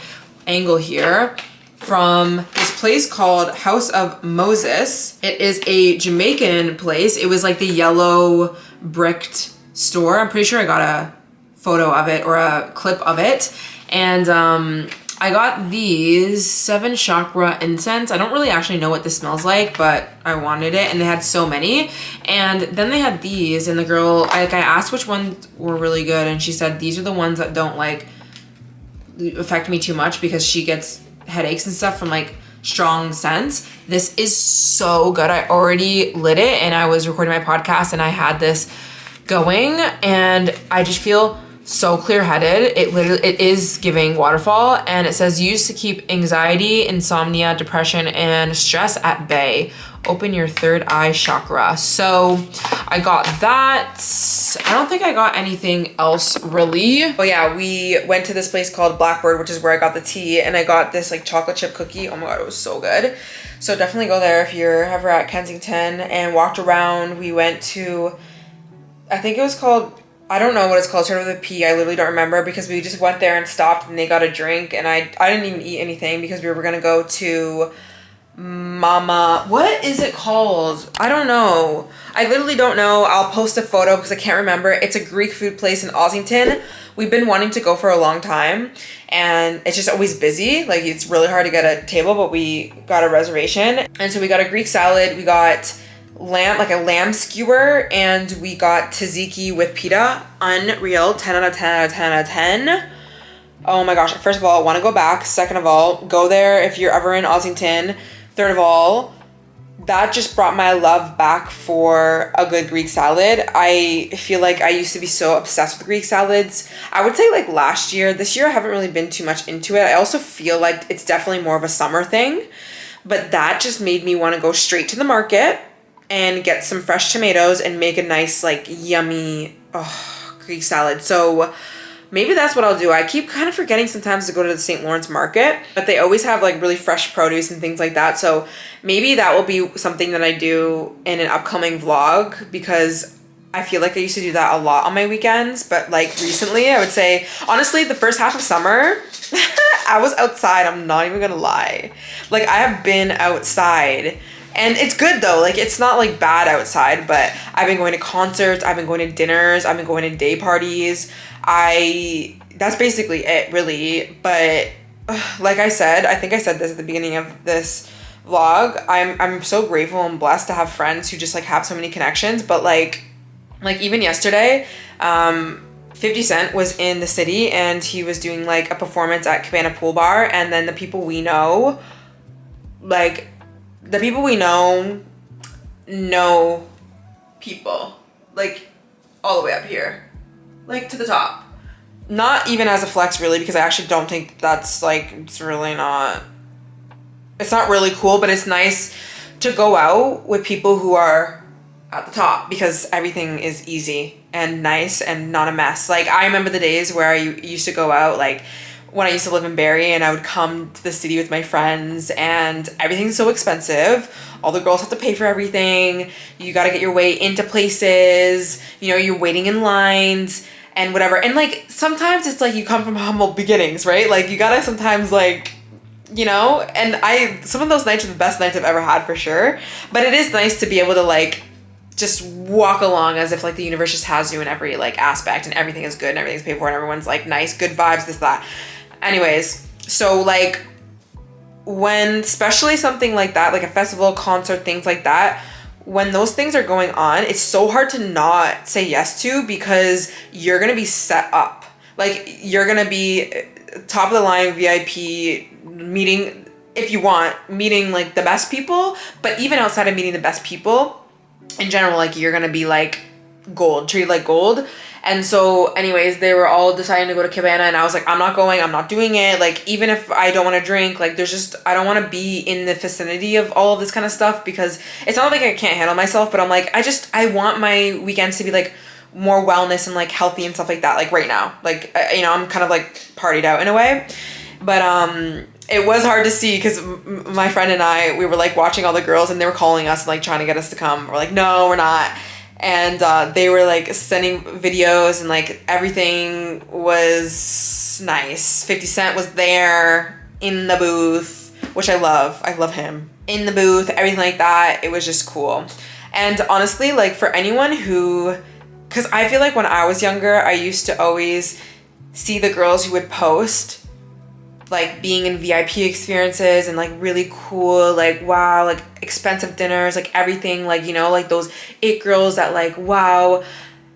angle here. From this place called House of Moses. It is a Jamaican place. It was like the yellow bricked store. I'm pretty sure I got a photo of it or a clip of it. And I got these 7 chakra incense. I don't really actually know what this smells like, but I wanted it, and they had so many. And then they had these, and the girl, I asked which ones were really good, and she said these are the ones that don't like affect me too much because she gets headaches and stuff from like strong scents. This is so good. I already lit it and I was recording my podcast and I had this going and I just feel so clear-headed. It is giving waterfall, and it says used to keep anxiety, insomnia, depression, and stress at bay. Open your third eye chakra. So I got that. I don't think I got anything else really. Oh yeah, we went to this place called Blackbird, which is where I got the tea, and I got this like chocolate chip cookie. Oh my god, it was so good. So definitely go there if you're ever at Kensington, and walked around. We went to, I think it was called I don't know what it's called, started with a P. I literally don't remember because we just went there and stopped and they got a drink and I didn't even eat anything because we were gonna go to Mama, what is it called? I don't know. I literally don't know. I'll post a photo because I can't remember. It's a Greek food place in Ossington. We've been wanting to go for a long time and it's just always busy. Like it's really hard to get a table, but we got a reservation. And so we got a Greek salad. We got lamb, like a lamb skewer, and we got tzatziki with pita. Unreal. 10 out of 10 out of 10 out of 10. Oh my gosh. First of all, I want to go back. Second of all, go there if you're ever in Ossington. Third of all, that just brought my love back for a good Greek salad. I feel like I used to be so obsessed with Greek salads. I would say like last year. This year I haven't really been too much into it. I also feel like it's definitely more of a summer thing. But that just made me want to go straight to the market and get some fresh tomatoes and make a nice like yummy Greek salad. So maybe that's what I'll do. I keep kind of forgetting sometimes to go to the St. Lawrence market, but they always have like really fresh produce and things like that. So maybe that will be something that I do in an upcoming vlog because I feel like I used to do that a lot on my weekends. But like recently, I would say, honestly, the first half of summer, I was outside. I'm not even gonna lie. Like I have been outside. And it's good though, like it's not like bad outside, but I've been going to concerts, I've been going to dinners, I've been going to day parties. That's basically it really. But like I said, I think I said this at the beginning of this vlog, I'm so grateful and blessed to have friends who just like have so many connections. But like even yesterday, 50 Cent was in the city and he was doing like a performance at Cabana Pool Bar, and then the people we know people like all the way up here, like to the top. Not even as a flex really, because I actually don't think that's like, it's not really cool, but it's nice to go out with people who are at the top because everything is easy and nice and not a mess. Like I remember the days where I used to go out, like when I used to live in Barrie, and I would come to the city with my friends and everything's so expensive. All the girls have to pay for everything. You got to get your way into places. You know, you're waiting in lines and whatever. And like, sometimes it's like you come from humble beginnings, right? Like you got to sometimes like, you know, and some of those nights are the best nights I've ever had for sure. But it is nice to be able to like, just walk along as if like the universe just has you in every like aspect and everything is good and everything's paid for and everyone's like nice, good vibes, this, that. Anyways, so like when, especially something like that, like a festival, concert, things like that, when those things are going on, it's so hard to not say yes to because you're going to be set up. Like you're going to be top of the line VIP meeting, if you want, meeting like the best people. But even outside of meeting the best people in general, like you're going to be like gold, treated like gold. And so anyways, they were all deciding to go to Cabana and I was like, I'm not going, I'm not doing it. Like, even if I don't want to drink, like I don't want to be in the vicinity of all of this kind of stuff because it's not like I can't handle myself, but I'm like, I want my weekends to be like more wellness and like healthy and stuff like that. Like right now, like, you know, I'm kind of like partied out in a way, but, it was hard to see because my friend and I, we were like watching all the girls and they were calling us and like trying to get us to come. We're like, no, we're not. And they were like sending videos and like everything was nice. 50 Cent was there in the booth, which I love. I love him. In the booth, everything like that. It was just cool. And honestly, like for anyone who, because I feel like when I was younger, I used to always see the girls who would post like being in VIP experiences and like really cool, like wow, like expensive dinners, like everything, like, you know, like those it girls that like wow.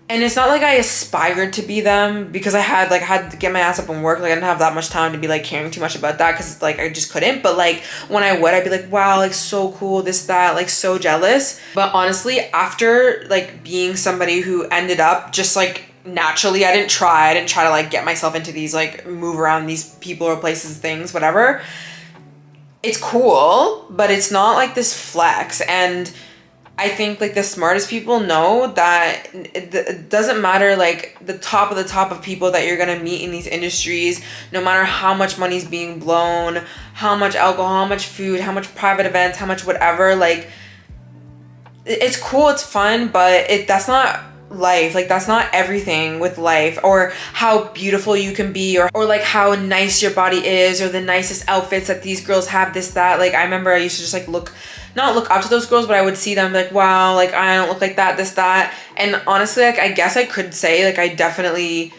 And it's not like I aspired to be them because I had to get my ass up and work. Like I didn't have that much time to be like caring too much about that because like I just couldn't. But like when I would, I'd be like, wow, like so cool, this, that, like so jealous. But honestly, after like being somebody who ended up just like naturally, I didn't try to like get myself into these like move around these people or places, things, whatever. It's cool, but it's not like this flex. And I think like the smartest people know that it doesn't matter like the top of people that you're gonna meet in these industries, no matter how much money's being blown, how much alcohol, how much food, how much private events, how much whatever, like it's cool, it's fun, but that's not life. Like that's not everything with life, or how beautiful you can be, or like how nice your body is, or the nicest outfits that these girls have, this, that. Like I remember I used to just like not look up to those girls, but I would see them like, wow, like I don't look like that, this, that. And honestly, like I guess I could say like I definitely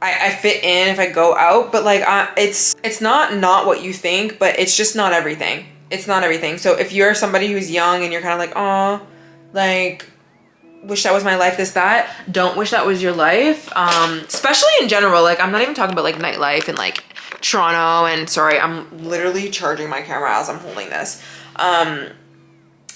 I fit in if I go out, but like it's not what you think, but it's just not everything. It's not everything. So if you're somebody who's young and you're kind of like, oh, like wish that was my life, this, that, don't wish that was your life. Especially in general, like I'm not even talking about like nightlife and like Toronto, and sorry, I'm literally charging my camera as I'm holding this.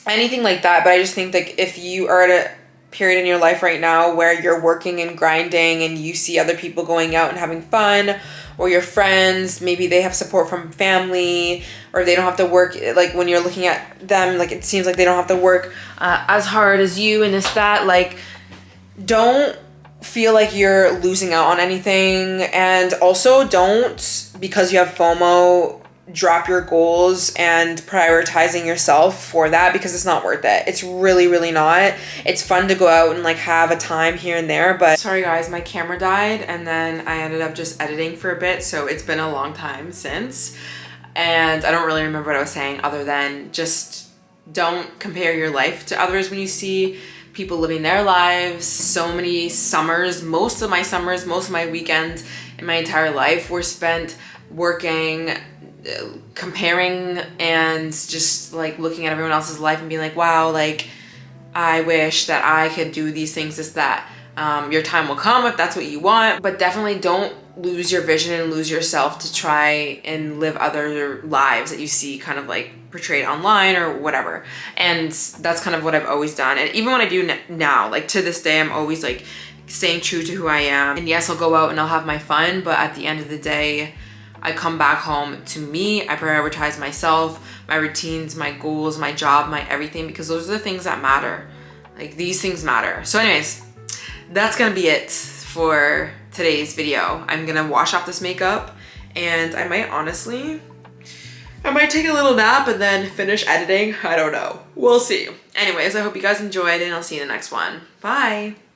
Anything like that. But I just think like if you are at a period in your life right now where you're working and grinding and you see other people going out and having fun, or your friends, maybe they have support from family, or they don't have to work, like when you're looking at them, like it seems like they don't have to work as hard as you and this, that, like don't feel like you're losing out on anything. And also don't, because you have FOMO, drop your goals and prioritizing yourself for that, because it's not worth it. It's really, really not. It's fun to go out and like have a time here and there, but sorry guys, my camera died and then I ended up just editing for a bit, so it's been a long time since, and I don't really remember what I was saying other than just don't compare your life to others when you see people living their lives. So many summers, most of my weekends in my entire life were spent working, comparing, and just like looking at everyone else's life and being like, wow, like I wish that I could do these things, this, that. Your time will come if that's what you want, but definitely don't lose your vision and lose yourself to try and live other lives that you see kind of like portrayed online or whatever. And that's kind of what I've always done. And even when I do now, like to this day, I'm always like staying true to who I am. And yes, I'll go out and I'll have my fun, but at the end of the day, I come back home to me. I prioritize myself, my routines, my goals, my job, my everything, because those are the things that matter. Like these things matter. So anyways, that's gonna be it for today's video. I'm gonna wash off this makeup, and I might take a little nap and then finish editing. I don't know. We'll see. Anyways, I hope you guys enjoyed, and I'll see you in the next one. Bye.